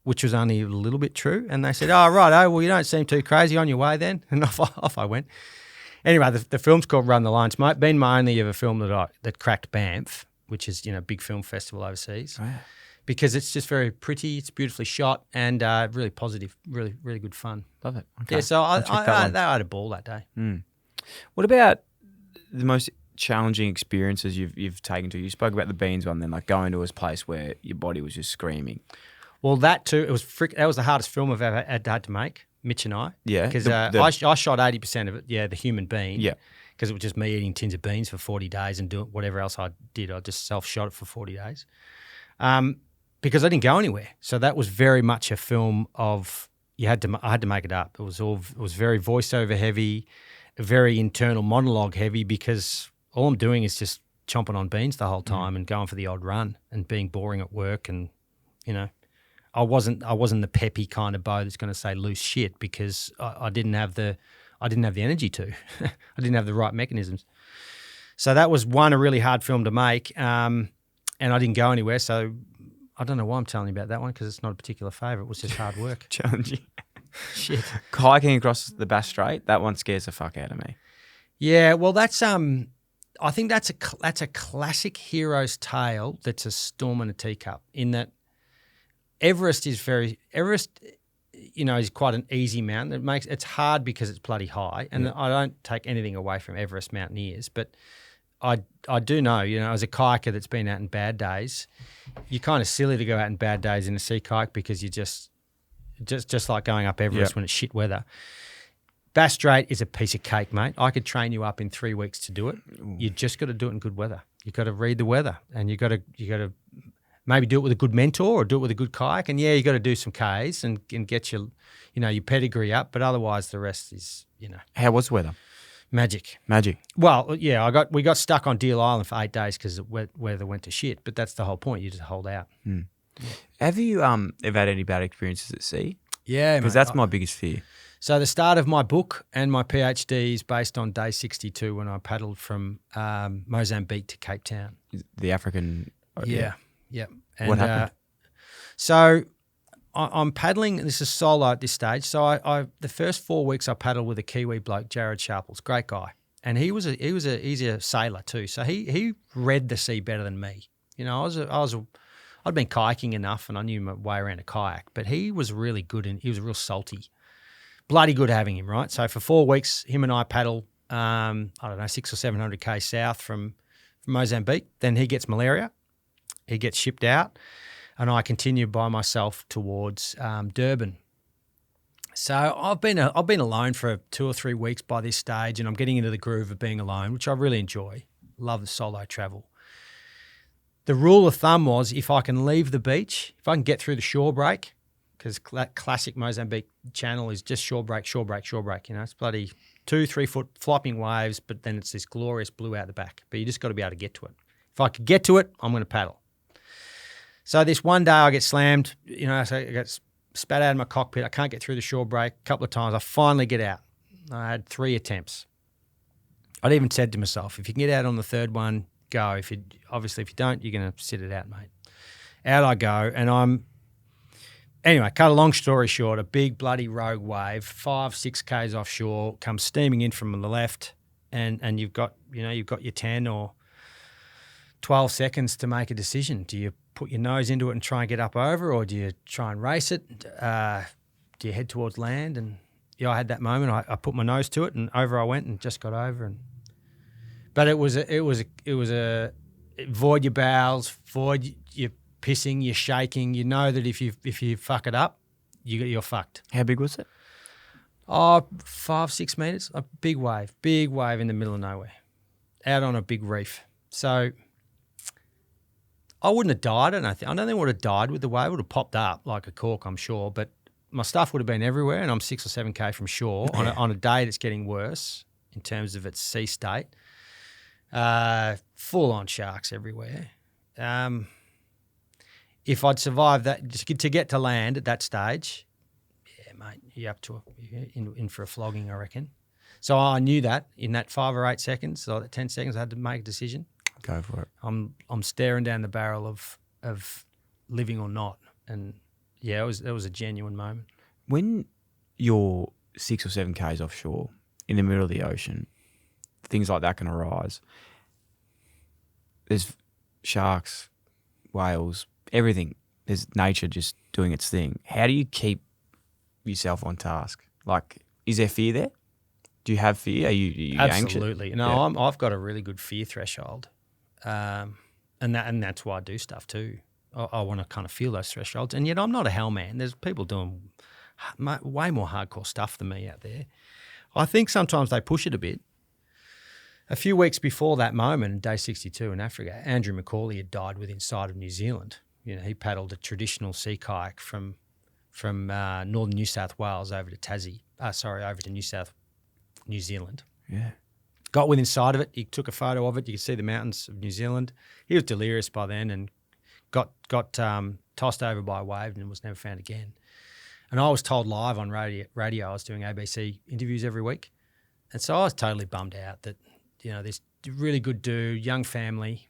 which was only a little bit true. And they said, oh, right, well, you don't seem too crazy, on your way then. And off I went. Anyway, the film's called Run the Line. It's been my only ever film that cracked Banff, which is, you know, a big film festival overseas. Oh, yeah. Because it's just very pretty, it's beautifully shot, and really positive, really, really good fun. Love it. Okay. Yeah, so I had a ball that day. What about the most challenging experiences you've taken to? You spoke about the beans one, then like going to a place where your body was just screaming. Well, that too. That was the hardest film I've ever had to make. Mitch and I. Yeah. Because I shot 80% of it. Yeah, the human being. Yeah. Because it was just me eating tins of beans for 40 days and doing whatever else I did. I just self-shot it for 40 days. Because I didn't go anywhere. So that was very much a film of I had to make it up. It was very voiceover heavy, very internal monologue heavy, because all I'm doing is just chomping on beans the whole time and going for the odd run and being boring at work. And, you know, I wasn't the peppy kind of Beau that's going to say loose shit, because I didn't have the energy to. I didn't have the right mechanisms. So that was a really hard film to make, and I didn't go anywhere. So I don't know why I'm telling you about that one, because it's not a particular favourite. It was just hard work. Challenging. Shit. Hiking across the Bass Strait, that one scares the fuck out of me. Yeah, well, that's I think that's a classic hero's tale that's a storm in a teacup, in that Everest, you know, is quite an easy mountain. It's hard because it's bloody high, and I don't take anything away from Everest mountaineers, but I do know, you know, as a kayaker that's been out in bad days, you're kind of silly to go out in bad days in a sea kayak, because you just like going up Everest when it's shit weather. Bass Strait is a piece of cake, mate. I could train you up in 3 weeks to do it. You just got to do it in good weather. You got to read the weather, and you got to maybe do it with a good mentor or do it with a good kayak. And yeah, you got to do some Ks and get your pedigree up. But otherwise, the rest is, you know. How was the weather? Magic. Well, yeah, we got stuck on Deal Island for 8 days because the weather went to shit. But that's the whole point. You just hold out. Yeah. Have you ever had any bad experiences at sea? Yeah, because that's my biggest fear. So the start of my book and my PhD is based on day 62 when I paddled from Mozambique to Cape Town. The African. Yeah. And, what happened? So I'm paddling. This is solo at this stage. So I the first 4 weeks I paddled with a Kiwi bloke, Jared Sharples, great guy, and he's a sailor too. So he read the sea better than me. You know, I'd been kayaking enough, and I knew my way around a kayak, but he was really good, and he was real salty. Bloody good having him, right? So for 4 weeks, him and I paddle, I don't know, 600 or 700 k south from Mozambique. Then he gets malaria, he gets shipped out, and I continue by myself towards Durban. So I've been alone for 2 or 3 weeks by this stage, and I'm getting into the groove of being alone, which I really enjoy. Love the solo travel. The rule of thumb was if I can leave the beach, if I can get through the shore break, because that classic Mozambique channel is just shore break, shore break, shore break. You know, it's bloody 2-3 foot flopping waves, but then it's this glorious blue out the back. But you just got to be able to get to it. If I could get to it, I'm going to paddle. So this one day I get slammed, you know, so I get spat out of my cockpit. I can't get through the shore break. A couple of times I finally get out. I had 3 attempts. I'd even said to myself, if you can get out on the third one, go. If you don't, you're going to sit it out, mate. Out I go, and anyway, cut a long story short, a big bloody rogue wave, 5-6 k's offshore, comes steaming in from the left, and you've got your 10 or 12 seconds to make a decision. Do you put your nose into it and try and get up over, or do you try and race it? Do you head towards land? And I had that moment. I put my nose to it, and over I went, and just got over. But it was a void your bowels, void your pissing, you're shaking. You know that if you fuck it up, you're fucked. How big was it? 5-6 meters. A big wave in the middle of nowhere, out on a big reef. So I wouldn't have died. I don't think I would have died with the wave. It would have popped up like a cork, I'm sure. But my stuff would have been everywhere, and I'm 6 or 7 k from shore on a day that's getting worse in terms of its sea state. Full on sharks everywhere. If I'd survived that, to get to land at that stage, yeah, mate, you're in for a flogging, I reckon. So I knew that in that 5 or 8 seconds, or 10 seconds, I had to make a decision. Go for it. I'm staring down the barrel of living or not, and yeah, it was a genuine moment. When you're 6 or 7 k's offshore in the middle of the ocean, things like that can arise. There's sharks, whales, everything. There's nature just doing its thing. How do you keep yourself on task? Like, is there fear there? Do you have fear? Are you Absolutely. anxious? No, Yeah. I've got a really good fear threshold, and that's why I do stuff too. I want to kind of feel those thresholds, and yet I'm not a hell man. There's people doing way more hardcore stuff than me out there. I think sometimes they push it a bit. A few weeks before that moment, day 62 in Africa, Andrew McCauley had died within sight of New Zealand. You know, he paddled a traditional sea kayak from northern New South Wales over to New Zealand. Yeah. Got within sight of it. He took a photo of it. You could see the mountains of New Zealand. He was delirious by then and got tossed over by a wave and was never found again. And I was told live on radio. I was doing ABC interviews every week. And so I was totally bummed out that, you know, this really good dude, young family,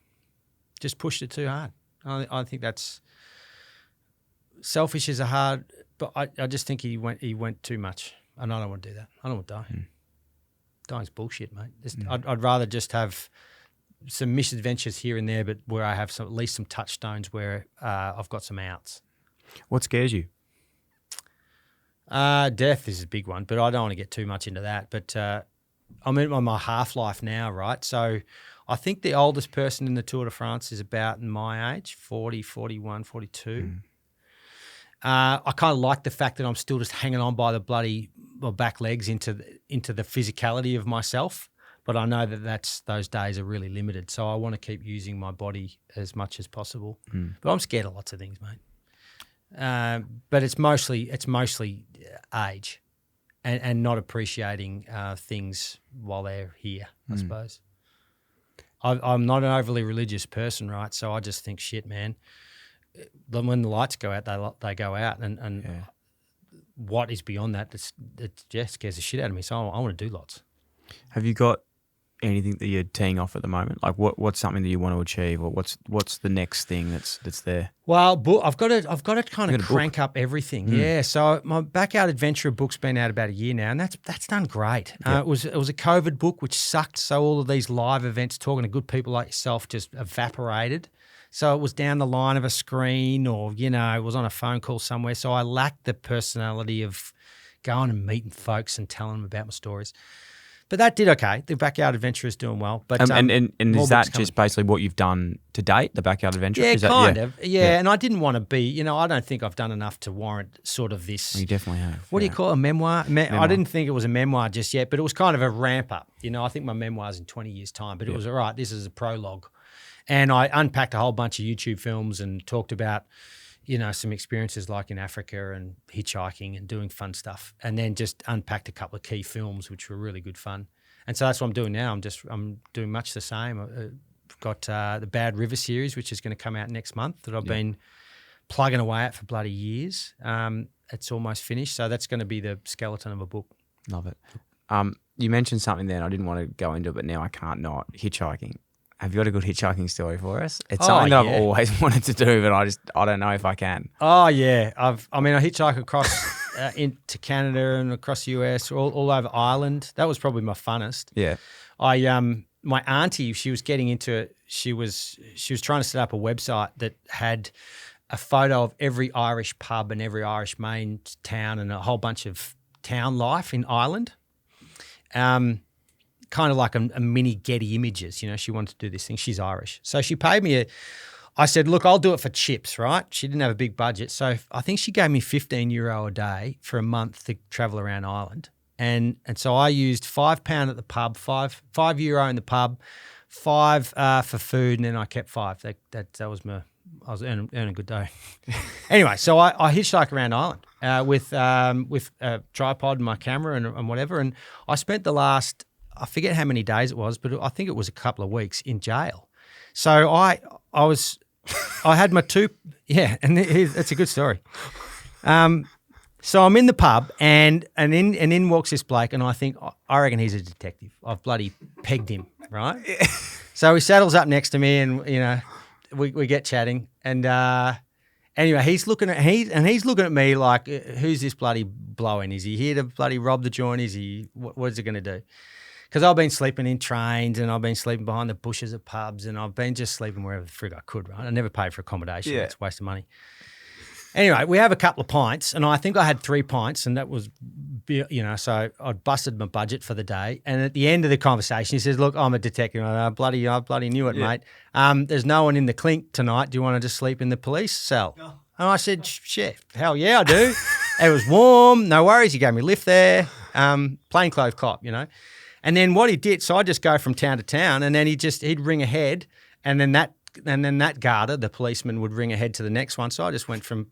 just pushed it too hard. I think that's selfish as a hard, but I just think he went too much, and I don't want to do that. I don't want to die. Dying's bullshit, mate. I'd rather just have some misadventures here and there, but where I have at least some touchstones where I've got some outs. What scares you? Death is a big one, but I don't want to get too much into that. But I'm in my half-life now, right? So I think the oldest person in the Tour de France is about in my age, 40, 41, 42. I kind of like the fact that I'm still just hanging on by the my back legs into the physicality of myself, but I know that those days are really limited. So I want to keep using my body as much as possible. But I'm scared of lots of things, mate. But it's mostly age. And not appreciating things while they're here, I suppose. I'm not an overly religious person, right? So I just think, shit, man, when the lights go out, they go out. And what is beyond that, it just scares the shit out of me. So I want to do lots. Have you got anything that you're teeing off at the moment? Like what's something that you want to achieve, or what's the next thing that's there? Well, I've got to kind of crank up everything. Yeah. So my Backyard Adventurer book's been out about a year now, and that's done great. It was a COVID book, which sucked. So all of these live events, talking to good people like yourself, just evaporated. So it was down the line of a screen, or it was on a phone call somewhere. So I lacked the personality of going and meeting folks and telling them about my stories. But that did okay. The Backyard Adventure is doing well. But and is that just basically what you've done to date, the Backyard Adventure? Yeah, is that, kind of. Yeah, and I didn't want to be, I don't think I've done enough to warrant sort of this. You definitely have. What do you call it, a memoir? I didn't think it was a memoir just yet, but it was kind of a ramp up. I think my memoir's in 20 years' time, but it was all right. This is a prologue. And I unpacked a whole bunch of YouTube films and talked about some experiences like in Africa and hitchhiking and doing fun stuff, and then just unpacked a couple of key films, which were really good fun. And so that's what I'm doing now. I'm doing much the same. I've got the Bad River series, which is going to come out next month, that I've been plugging away at for bloody years. It's almost finished, so that's going to be the skeleton of a book. Love it. You mentioned something then, I didn't want to go into it, but now I can't not. Hitchhiking. Have you got a good hitchhiking story for us? It's something that I've always wanted to do, but I don't know if I can. Oh yeah, I hitchhike across into Canada and across the US, all over Ireland. That was probably my funnest. Yeah. My auntie, she was getting into it. She was trying to set up a website that had a photo of every Irish pub and every Irish main town and a whole bunch of town life in Ireland. Kind of like a mini Getty Images, she wanted to do this thing. She's Irish. So she paid me I said, look, I'll do it for chips, right? She didn't have a big budget. So I think she gave me €15 a day for a month to travel around Ireland. And so I used £5 at the pub, €5 in the pub, $5 for food, and then I kept $5. That was I was earning a good day. Anyway, so I hitchhiked around Ireland with a tripod and my camera and whatever. And I spent the last, I forget how many days it was, but I think it was a couple of weeks in jail. So I had my two, and it's a good story. So I'm in the pub and in walks this bloke, and I reckon he's a detective. I've bloody pegged him, right? So he saddles up next to me, and we get chatting, and anyway, he's looking at me like, who's this bloody blow-in? Is he here to bloody rob the joint? Is he what is he going to do? Because I've been sleeping in trains and I've been sleeping behind the bushes of pubs and I've been just sleeping wherever the frig I could, right? I never paid for accommodation. It's a waste of money. Anyway, we have a couple of pints, and I think I had 3 pints, and that was, so I'd busted my budget for the day. And at the end of the conversation, he says, look, I'm a detective. I bloody knew it, mate. There's no one in the clink tonight. Do you want to just sleep in the police cell? Oh. And I said, chef, hell yeah, I do. It was warm, no worries. He gave me a lift there, plainclothes cop, And then what he did, so I just go from town to town, and then he'd ring ahead, and then that guarder, the policeman, would ring ahead to the next one. So I just went from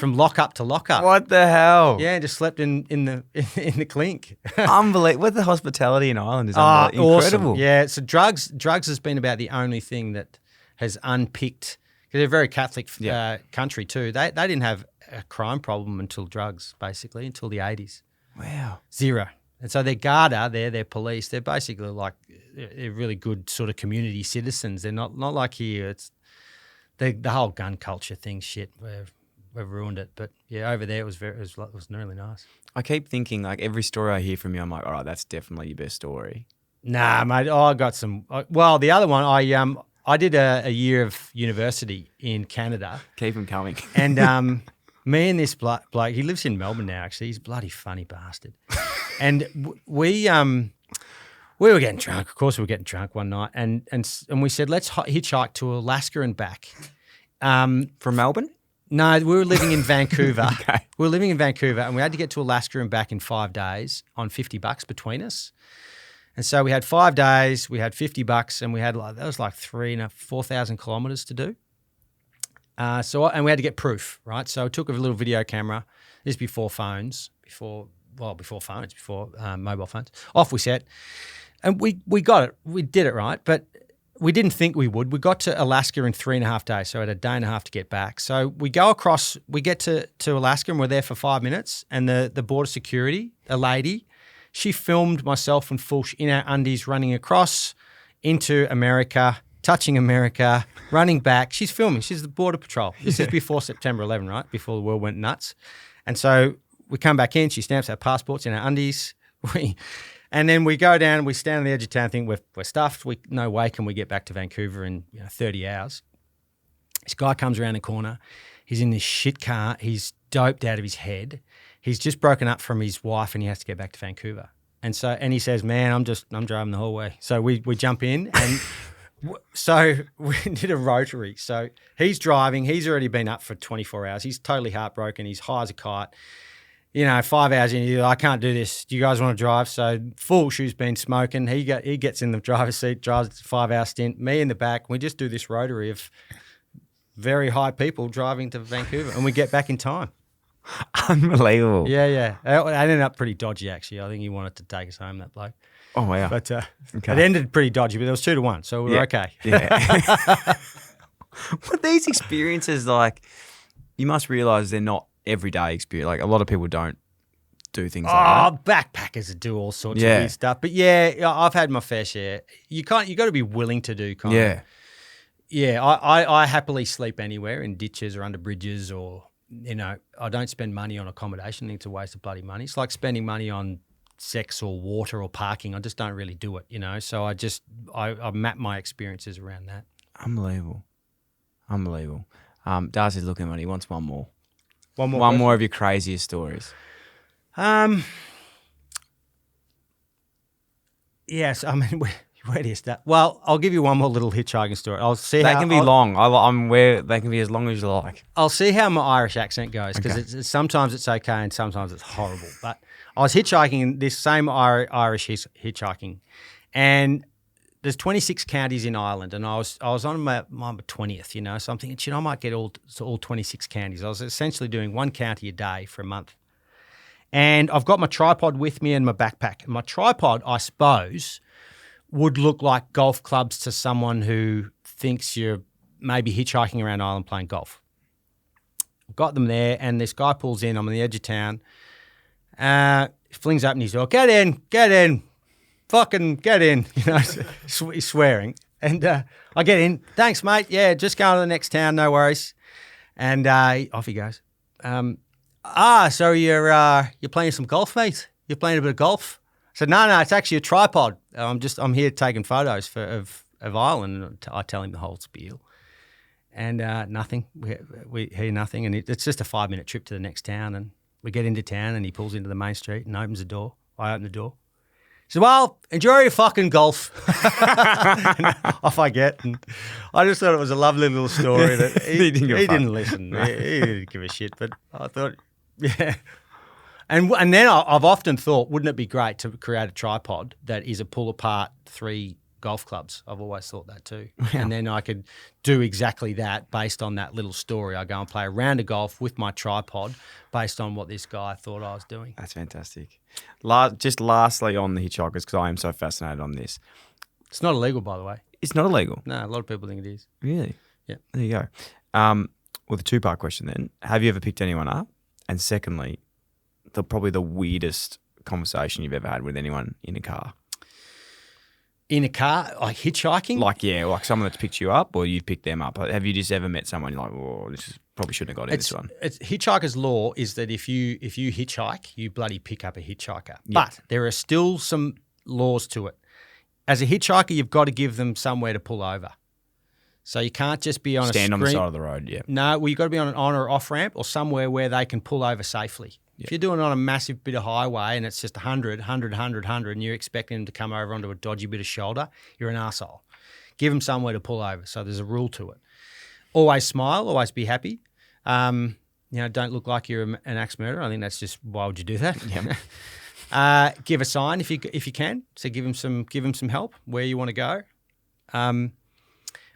lockup to lockup. What the hell? Yeah, just slept in the clink. Unbelievable. What the hospitality in Ireland is incredible. Awesome. Yeah, so drugs has been about the only thing that has unpicked, because they're a very Catholic country too. They didn't have a crime problem until drugs, basically, until the 80s. Wow. Zero. And so their Garda, their police, they're basically like, they're really good sort of community citizens. They're not like here. It's the whole gun culture thing, shit. We've ruined it. But yeah, over there it was really nice. I keep thinking, like, every story I hear from you, I'm like, all right, that's definitely your best story. Nah, mate. I got some. Well, the other one, I did a year of university in Canada. Keep them coming. And me and this bloke, he lives in Melbourne now. Actually, he's a bloody funny bastard. And we were getting drunk. Of course, we were getting drunk one night, and we said, let's hitchhike to Alaska and back. From Melbourne? No, we were living in Vancouver. Okay. We were living in Vancouver, and we had to get to Alaska and back in 5 days on $50 between us. And so we had 5 days, we had $50, and we had that was like 4,000 kilometers to do. And we had to get proof, right? So I took a little video camera. This is before phones, before mobile phones. Off we set, and we got it. We did it right, but we didn't think we would. We got to Alaska in 3.5 days, so we had a day and a half to get back. So we go across, we get to Alaska, and we're there for 5 minutes, and the border security, a lady, She filmed myself and Fulsh in our undies running across into America, touching America, running back. She's filming. She's the Border Patrol. This is before September 11, right? Before the world went nuts. And so we come back in. She stamps our passports in our undies. And then we go down. We stand on the edge of town thinking we're stuffed. No way can we get back to Vancouver in 30 hours. This guy comes around the corner. He's in this shit car. He's doped out of his head. He's just broken up from his wife and he has to get back to Vancouver. And he says, man, I'm driving the whole way. So we jump in and so we did a rotary. So he's driving. He's already been up for 24 hours. He's totally heartbroken. He's high as a kite. 5 hours in, he's like, I can't do this. Do you guys want to drive? So Fulsh, who's been smoking, he gets in the driver's seat, drives a 5-hour stint, me in the back. We just do this rotary of very high people driving to Vancouver and we get back in time. Unbelievable. Yeah. It ended up pretty dodgy, actually. I think he wanted to take us home, that bloke. Oh, wow. But it ended pretty dodgy, but there was 2-1, so we were okay. Yeah. But these experiences, like, you must realise they're not everyday experience. Like, a lot of people don't do things like that. Backpackers do all sorts of weird stuff. But yeah, I've had my fair share. You got to be willing to do kind of. Yeah, I happily sleep anywhere in ditches or under bridges or, I don't spend money on accommodation. I think it's a waste of bloody money. It's like spending money on sex or water or parking. I just don't really do it, So I map my experiences around that. Unbelievable. Darcy's looking at me. He wants one more. One more of your craziest stories. Yes, I mean, where do you start? Well, I'll give you one more little hitchhiking story. I'll see. They can be long. They can be as long as you like. I'll see how my Irish accent goes because sometimes it's okay and sometimes it's horrible. But I was hitchhiking this same Irish hitchhiking, and there's 26 counties in Ireland, and I was on my 20th, so I'm thinking, I might get all 26 counties. I was essentially doing one county a day for a month. And I've got my tripod with me and my backpack. And my tripod, I suppose, would look like golf clubs to someone who thinks you're maybe hitchhiking around Ireland playing golf. Got them there, and this guy pulls in. I'm on the edge of town. Flings open his door. Get in. Fucking get in. He's swearing. And I get in. Thanks, mate. Yeah, just going to the next town. No worries. And off he goes. So you're playing some golf, mate? You're playing a bit of golf? I said, no, it's actually a tripod. I'm here taking photos of Ireland. I tell him the whole spiel. And nothing. We hear nothing. And it's just a 5-minute trip to the next town. And we get into town and he pulls into the main street and opens the door. I open the door. He said, well, enjoy your fucking golf. Off I get. And I just thought it was a lovely little story. That he didn't listen. He didn't give a shit. But I thought, yeah. And then I've often thought, wouldn't it be great to create a tripod that is a pull-apart 3 golf clubs? I've always thought that too. Wow. And then I could do exactly that based on that little story. I go and play a round of golf with my tripod based on what this guy thought I was doing. That's fantastic. Just lastly on the hitchhikers, because I am so fascinated on this. It's not illegal, by the way. It's not illegal? No, a lot of people think it is. Really? Yeah. There you go. Well, the 2-part question then. Have you ever picked anyone up? And secondly, probably the weirdest conversation you've ever had with anyone in a car? In a car, like hitchhiking? Like someone that's picked you up or you've picked them up. Have you just ever met someone you're like, oh, probably shouldn't have got in this one? Hitchhiker's law is that if you hitchhike, you bloody pick up a hitchhiker. Yep. But there are still some laws to it. As a hitchhiker, you've got to give them somewhere to pull over. So you can't just be on Stand on the side of the road, yeah. No, well, you've got to be on an on or off ramp or somewhere where they can pull over safely. Yep. If you're doing it on a massive bit of highway and it's just 100, and you're expecting them to come over onto a dodgy bit of shoulder, you're an arsehole. Give them somewhere to pull over. So there's a rule to it. Always smile, always be happy. Don't look like you're an axe murderer. I think that's just, why would you do that? Yep. Give a sign if you can. So give them some help where you want to go.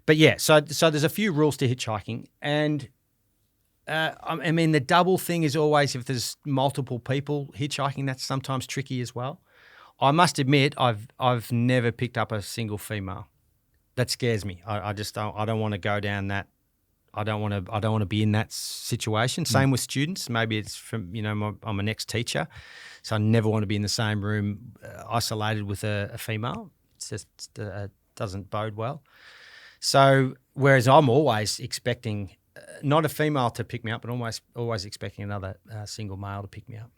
But yeah, so there's a few rules to hitchhiking, and the double thing is always if there's multiple people hitchhiking, that's sometimes tricky as well. I must admit, I've never picked up a single female. That scares me. I just don't. I don't want to go down that. I don't want to be in that situation. Same with students. Maybe it's from I'm an ex-teacher, So I never want to be in the same room isolated with a female. It's just doesn't bode well. So whereas I'm always expecting not a female to pick me up, but always expecting another single male to pick me up.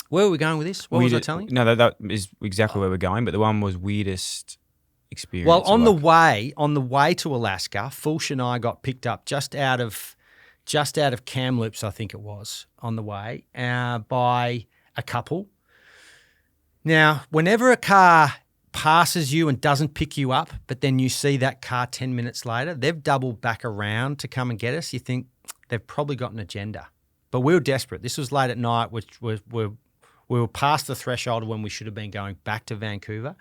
Where were we going with this? What was I telling you? No, that is exactly where we're going. But the one was weirdest experience. Well, on the way to Alaska, Fulsh and I got picked up just out of Kamloops, I think it was, on the way by a couple. Now, whenever a car passes you and doesn't pick you up, but then you see that car 10 minutes later, they've doubled back around to come and get us. You think they've probably got an agenda. But we were desperate. This was late at night, which we were past the threshold of when we should have been going back to Vancouver.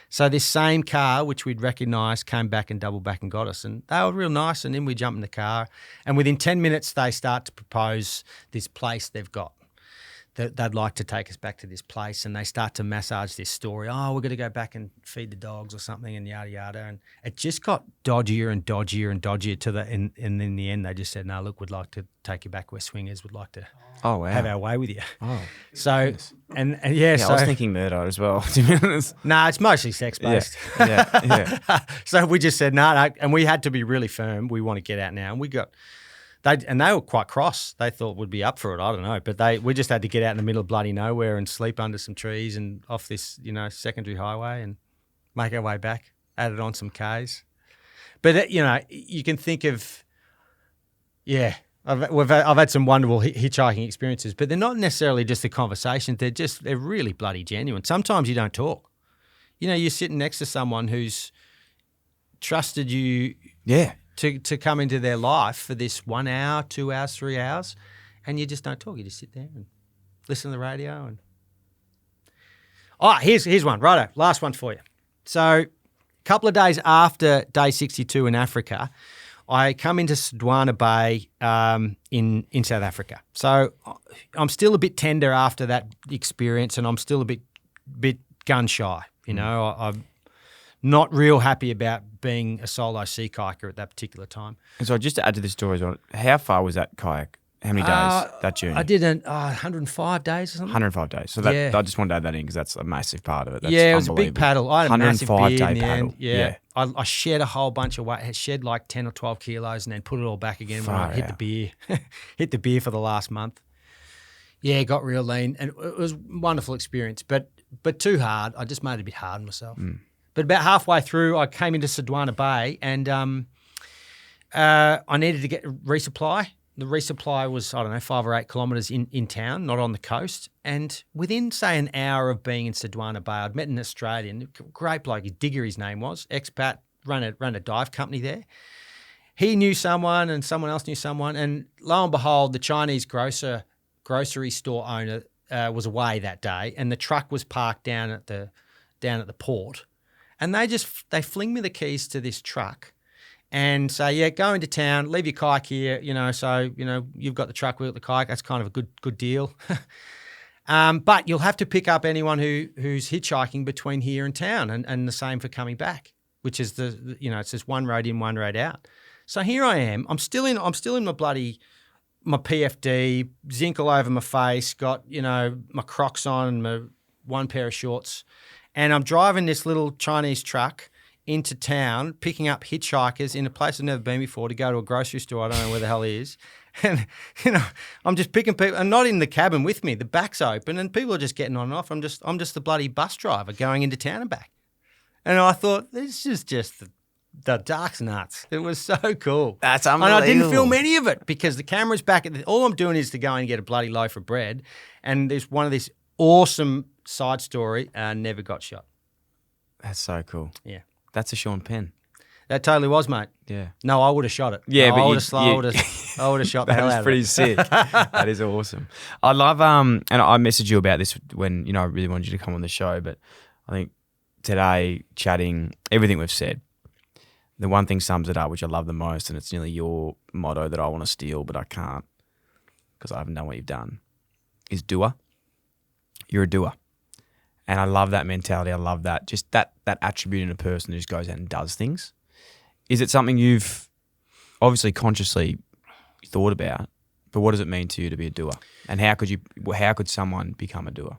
So this same car, which we'd recognised, came back and doubled back and got us. And they were real nice. And then we jumped in the car. And within 10 minutes, they start to propose this place they've got. They'd like to take us back to this place, and they start to massage this story. Oh, we're going to go back and feed the dogs or something, and yada yada. And it just got dodgier and dodgier and dodgier and in the end, they just said, "No, look, we'd like to take you back where swingers. Would like to have our way with you." Oh, so and I was thinking murder as well. To be honest, nah, it's mostly sex based. Yeah. So we just said no, and we had to be really firm. We want to get out now, and we got. They were quite cross. They thought we'd be up for it. I don't know, but we just had to get out in the middle of bloody nowhere and sleep under some trees and off this secondary highway and make our way back. Added on some Ks, but you can think of I've had some wonderful hitchhiking experiences, but they're not necessarily just the conversations. They're really bloody genuine. Sometimes you don't talk. You're sitting next to someone who's trusted you. Yeah. To come into their life for this 1 hour, 2 hours, 3 hours, and you just don't talk. You just sit there and listen to the radio. Here's one. Righto, last one for you. So a couple of days after day 62 in Africa, I come into Sodwana Bay in South Africa. So I'm still a bit tender after that experience, and I'm still a bit gun shy. I'm not real happy about being a solo sea kayaker at that particular time. And so just to add to this story as well, how far was that kayak? How many days, that journey? I did 105 days or something. 105 days. So I just wanted to add that in because that's a massive part of it. That's it was a big paddle. I had a massive beer in the paddle. end. Yeah. I shed a whole bunch of weight. I shed like 10 or 12 kilos and then put it all back again when I hit the beer. Hit the beer for the last month. Yeah, got real lean. And it was a wonderful experience, but too hard. I just made it a bit hard on myself. But about halfway through, I came into Sodwana Bay and I needed to get resupply. The resupply was, 5 or 8 kilometres in town, not on the coast. And within, say, an hour of being in Sodwana Bay, I'd met an Australian, great bloke, Digger his name was, expat, ran a dive company there. He knew someone and someone else knew someone. And lo and behold, the Chinese grocery store owner was away that day, and the truck was parked down at the port. And they fling me the keys to this truck and say, go into town, leave your kayak here, you've got the truck, we've got the kayak. That's kind of a good deal. But you'll have to pick up anyone who's hitchhiking between here and town, and the same for coming back, which is it's just one road in, one road out. So here I am. I'm still in my PFD, zinc all over my face, got, my Crocs on and my one pair of shorts. And I'm driving this little Chinese truck into town, picking up hitchhikers in a place I've never been before to go to a grocery store. I don't know where the hell he is. And, I'm just picking people, and not in the cabin with me. The back's open and people are just getting on and off. I'm just the bloody bus driver going into town and back. And I thought, this is just the dark's nuts. It was so cool. That's unbelievable. And I didn't film any of it because the camera's back. All I'm doing is to go and get a bloody loaf of bread. And there's one of this awesome side story, never got shot. That's so cool. Yeah. That's a Sean Penn. That totally was, mate. Yeah. No, I would have shot it. Yeah, no, but I would have shot the hell out of it. That is pretty sick. That is awesome. I love, and I messaged you about this when, I really wanted you to come on the show, but I think today, chatting, everything we've said, the one thing sums it up, which I love the most, and it's nearly your motto that I want to steal, but I can't because I haven't done what you've done, is doer. You're a doer. And I love that mentality. I love that. Just that attribute in a person who just goes out and does things. Is it something you've obviously consciously thought about, But what does it mean to you to be a doer? And how could someone become a doer?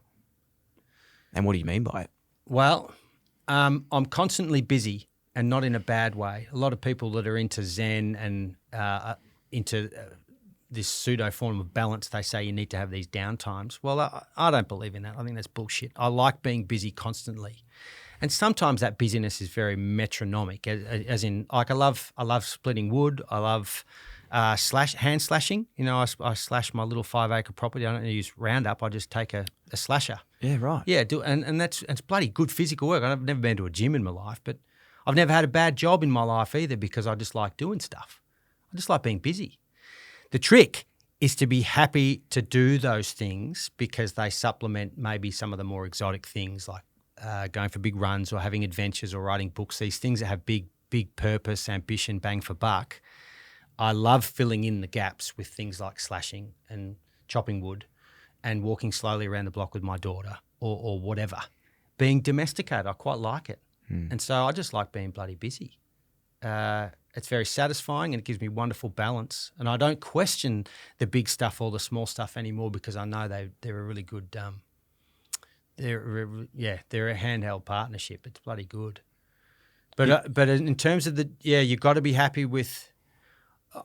And what do you mean by it? Well, I'm constantly busy and not in a bad way. A lot of people that are into Zen and into this pseudo form of balance, they say you need to have these downtimes. Well, I don't believe in that. I think that's bullshit. I like being busy constantly. And sometimes that busyness is very metronomic, as in, like, I love splitting wood. I love hand slashing. You know, I slash my little 5-acre property. I don't use Roundup. I just take a slasher. Yeah, right. Yeah, and it's bloody good physical work. I've never been to a gym in my life, but I've never had a bad job in my life either because I just like doing stuff. I just like being busy. The trick is to be happy to do those things because they supplement maybe some of the more exotic things like going for big runs or having adventures or writing books, these things that have big purpose, ambition, bang for buck. I love filling in the gaps with things like slashing and chopping wood and walking slowly around the block with my daughter or whatever. Being domesticated, I quite like it. And so I just like being bloody busy. It's very satisfying and it gives me wonderful balance. And I don't question the big stuff or the small stuff anymore because I know they're a really good they're a handheld partnership. It's bloody good. But in terms of you've got to be happy with.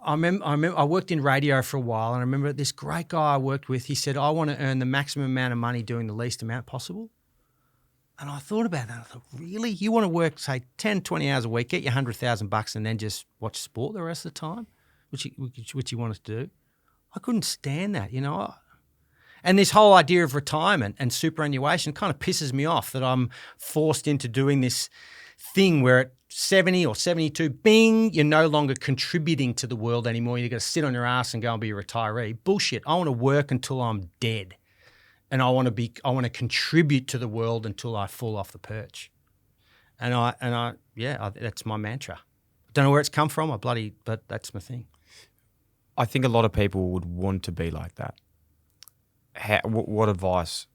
I remember I worked in radio for a while, and I remember this great guy I worked with. He said, "I want to earn the maximum amount of money doing the least amount possible." And I thought about that. I thought, really? You want to work, say, 10, 20 hours a week, get your $100,000 and then just watch sport the rest of the time, which you wanted to do? I couldn't stand that, you know. And this whole idea of retirement and superannuation kind of pisses me off that I'm forced into doing this thing where at 70 or 72, bing, you're no longer contributing to the world anymore. You've got to sit on your ass and go and be a retiree. Bullshit. I want to work until I'm dead. And I want to contribute to the world until I fall off the perch. And that's my mantra. Don't know where it's come from, but that's my thing. I think a lot of people would want to be like that. What advice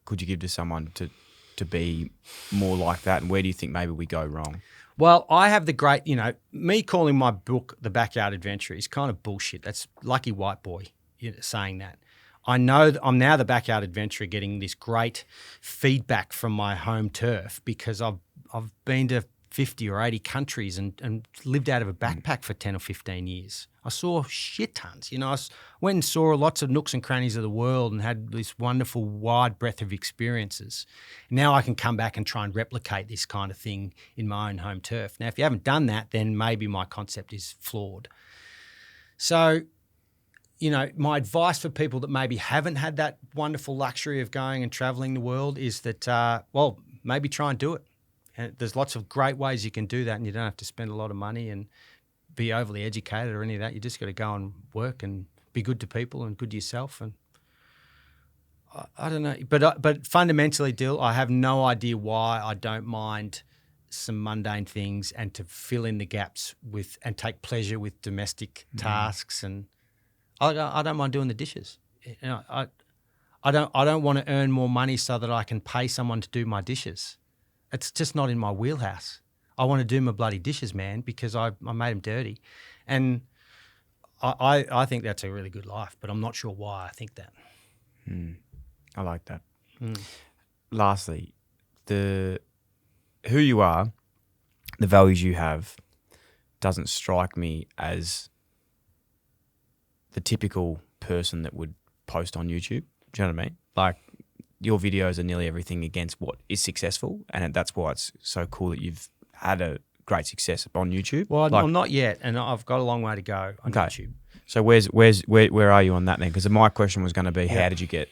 could you give to someone to be more like that? And where do you think maybe we go wrong? Well, I have the great, me calling my book The Backyard Adventure is kind of bullshit. That's lucky white boy saying that. I know that I'm now the backyard adventurer getting this great feedback from my home turf because I've been to 50 or 80 countries and lived out of a backpack for 10 or 15 years. I saw shit tons. I went and saw lots of nooks and crannies of the world and had this wonderful wide breadth of experiences. Now I can come back and try and replicate this kind of thing in my own home turf. Now, if you haven't done that, then maybe my concept is flawed. So, my advice for people that maybe haven't had that wonderful luxury of going and traveling the world is that, maybe try and do it. And there's lots of great ways you can do that, and you don't have to spend a lot of money and be overly educated or any of that. You just got to go and work and be good to people and good to yourself. And I don't know, but fundamentally, Dyl, I have no idea why I don't mind some mundane things and to fill in the gaps and take pleasure with domestic tasks. And I don't mind doing the dishes. I don't want to earn more money so that I can pay someone to do my dishes. It's just not in my wheelhouse. I want to do my bloody dishes, man, because I made them dirty. And I think that's a really good life, but I'm not sure why I think that. I like that. Lastly, who you are, the values you have, doesn't strike me as the typical person that would post on YouTube. Do you know what I mean? Like, your videos are nearly everything against what is successful, and that's why it's so cool that you've had a great success on YouTube. Well, I'm not yet, and I've got a long way to go on YouTube. So where are you on that then? Because my question was going to be, how did you get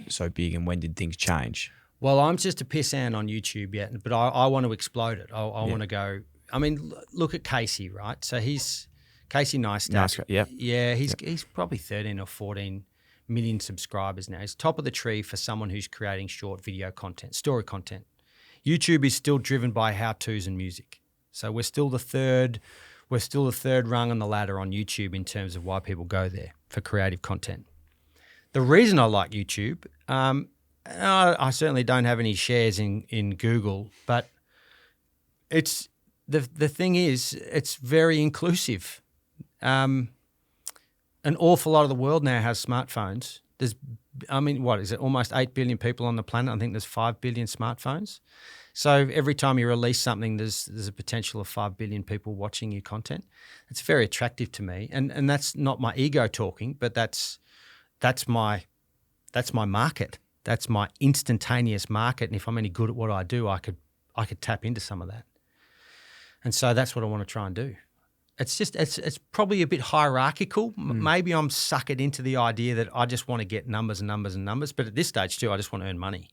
so big, and when did things change? Well, I'm just a pissant on YouTube yet, but I want to explode it. I want to go. I mean, look at Casey, right? So he's Casey Neistat. Yeah, he's probably 13 or 14 million subscribers now. He's top of the tree for someone who's creating short video content, story content. YouTube is still driven by how-tos and music. So we're still the third rung on the ladder on YouTube in terms of why people go there for creative content. The reason I like YouTube, I certainly don't have any shares in Google, but it's the thing is, it's very inclusive. an awful lot of the world now has smartphones. What is it? Almost 8 billion people on the planet. I think there's 5 billion smartphones. So every time you release something, there's a potential of 5 billion people watching your content. It's very attractive to me, and that's not my ego talking, but that's my market. That's my instantaneous market. And if I'm any good at what I do, I could tap into some of that. And so that's what I want to try and do. It's probably a bit hierarchical. Maybe I'm suckered into the idea that I just want to get numbers and numbers and numbers. But at this stage too, I just want to earn money.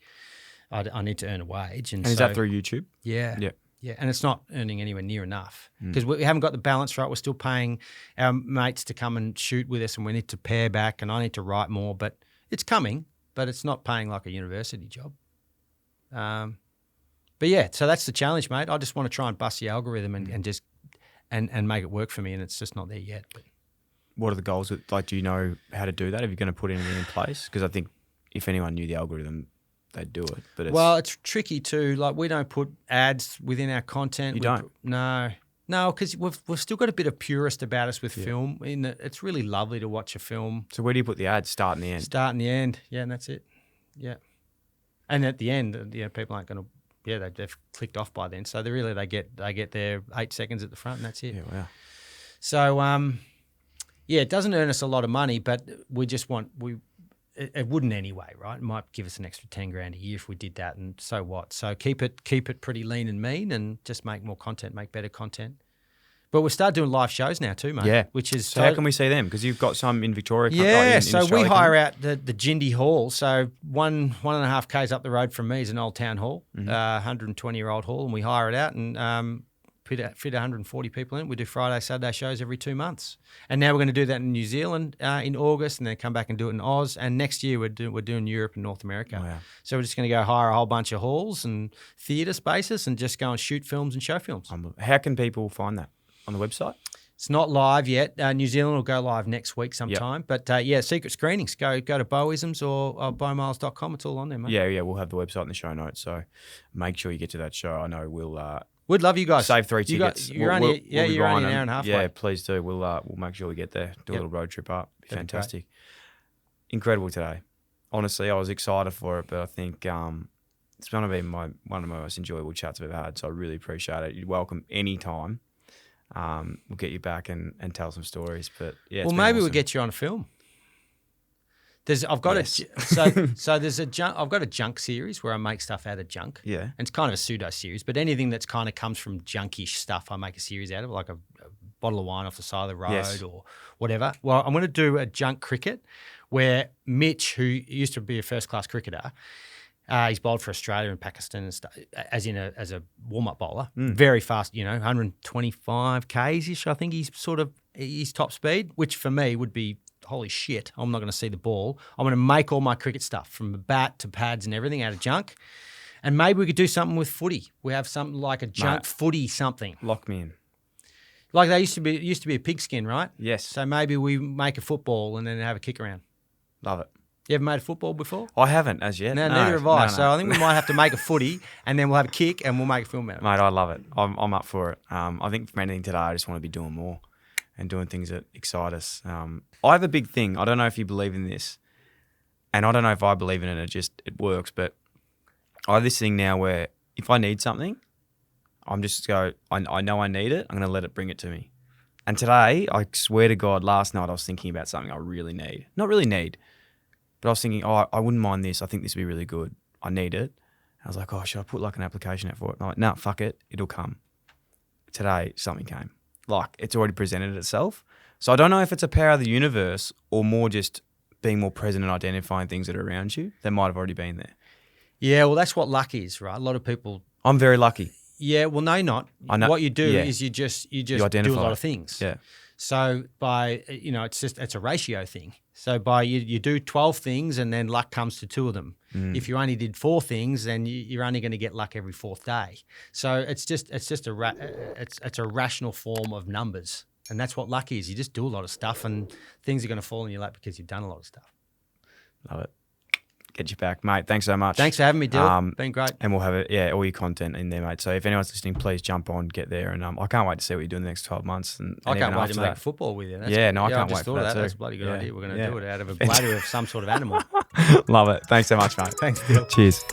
I need to earn a wage. And is that through YouTube? Yeah. Yeah. Yeah, and it's not earning anywhere near enough because we haven't got the balance right. We're still paying our mates to come and shoot with us, and we need to pare back, and I need to write more. But it's coming, but it's not paying like a university job. But yeah, so that's the challenge, mate. I just want to try and bust the algorithm and just and make it work for me, and it's just not there yet. But what are the goals? Like, do you know how to do that? Are you going to put anything in place? Because I think if anyone knew the algorithm, they'd do it. But it's tricky too. Like, we don't put ads within our content. You don't? No, because we've still got a bit of purist about us with film. In that it's really lovely to watch a film. So where do you put the ads? Start and the end? Start and the end. Yeah, and that's it. Yeah. And at the end, people aren't going to. Yeah, they've clicked off by then. So they get their 8 seconds at the front, and that's it. Yeah, wow. So it doesn't earn us a lot of money, but we just it wouldn't anyway, right? It might give us an extra 10 grand a year if we did that, and so what? So keep it pretty lean and mean, and just make more content, make better content. But we'll start doing live shows now too, mate. Yeah. Which is so how can we see them? Because you've got some in Victoria. Yeah. In so Australia we hire out the Jindy Hall. So 1.5 k's up the road from me is an old town hall, 120-year-old hall, and we hire it out and fit 140 people in. We do Friday, Saturday shows every 2 months, and now we're going to do that in New Zealand in August, and then come back and do it in Oz. And next year we're doing Europe and North America. Wow. So we're just going to go hire a whole bunch of halls and theatre spaces and just go and shoot films and show films. How can people find that? On the website? It's not live yet. New Zealand will go live next week sometime. Yep. But secret screenings. Go to Beauisms or beaumiles.com. It's all on there, mate. Yeah. We'll have the website in the show notes. So make sure you get to that show. I know we'd love you guys. Save 3 tickets. You're only an hour and a half. Yeah, please do. We'll make sure we get there. Do a little road trip up. Be fantastic. Incredible today. Honestly, I was excited for it, but I think it's going to be one of my most enjoyable chats I've ever had. So I really appreciate it. You're welcome anytime. We'll get you back and tell some stories. But yeah, well, maybe we'll get you on a film. I've got a junk series where I make stuff out of junk. Yeah, and it's kind of a pseudo series, but anything that's kind of comes from junkish stuff, I make a series out of, like a bottle of wine off the side of the road or whatever. Well, I'm going to do a junk cricket where Mitch, who used to be a first-class cricketer. He's bowled for Australia and Pakistan and stuff, as a warm-up bowler. Very fast, 125 k's-ish, I think he's top speed, which for me would be, holy shit, I'm not going to see the ball. I'm going to make all my cricket stuff from the bat to pads and everything out of junk. And maybe we could do something with footy. We have something like a junk footy something. Lock me in. Like it used to be a pigskin, right? Yes. So maybe we make a football and then have a kick around. Love it. You ever made a football before? I haven't as yet. No, neither have I. No. So I think we might have to make a footy and then we'll have a kick and we'll make a film out of it. Mate, I love it. I'm up for it. I think from anything today, I just want to be doing more and doing things that excite us. I have a big thing. I don't know if you believe in this, and I don't know if I believe in it. It works, but I have this thing now where if I need something, I'm just I know I need it. I'm going to let it bring it to me. And today, I swear to God, last night I was thinking about something I really need. Not really need. But I was thinking, I wouldn't mind this. I think this would be really good. I need it. I was like, should I put like an application out for it? And I'm like, no, fuck it. It'll come. Today, something came. Like, it's already presented itself. So I don't know if it's a power of the universe or more just being more present and identifying things that are around you that might have already been there. Yeah, well, that's what luck is, right? A lot of people... I'm very lucky. Yeah, well, no, you're not. I know. What you do is you just do a lot of things. Yeah. So it's a ratio thing. So you do 12 things and then luck comes to 2 of them. If you only did 4 things, then you're only going to get luck every 4th day. So it's a rational form of numbers, and that's what luck is. You just do a lot of stuff, and things are going to fall in your lap because you've done a lot of stuff. Love it. get you back, mate. Thanks so much. Thanks for having me, Dyl. Been great. And we'll have all your content in there, mate. So if anyone's listening, please jump on, get there, and I can't wait to see what you do in the next 12 months. And I can't wait to make that. football with you. I can't I just wait thought for that too. That's a bloody good idea. We're going to do it out of a bladder of some sort of animal. Love it. Thanks so much, mate. Thanks, Dyl. Cheers.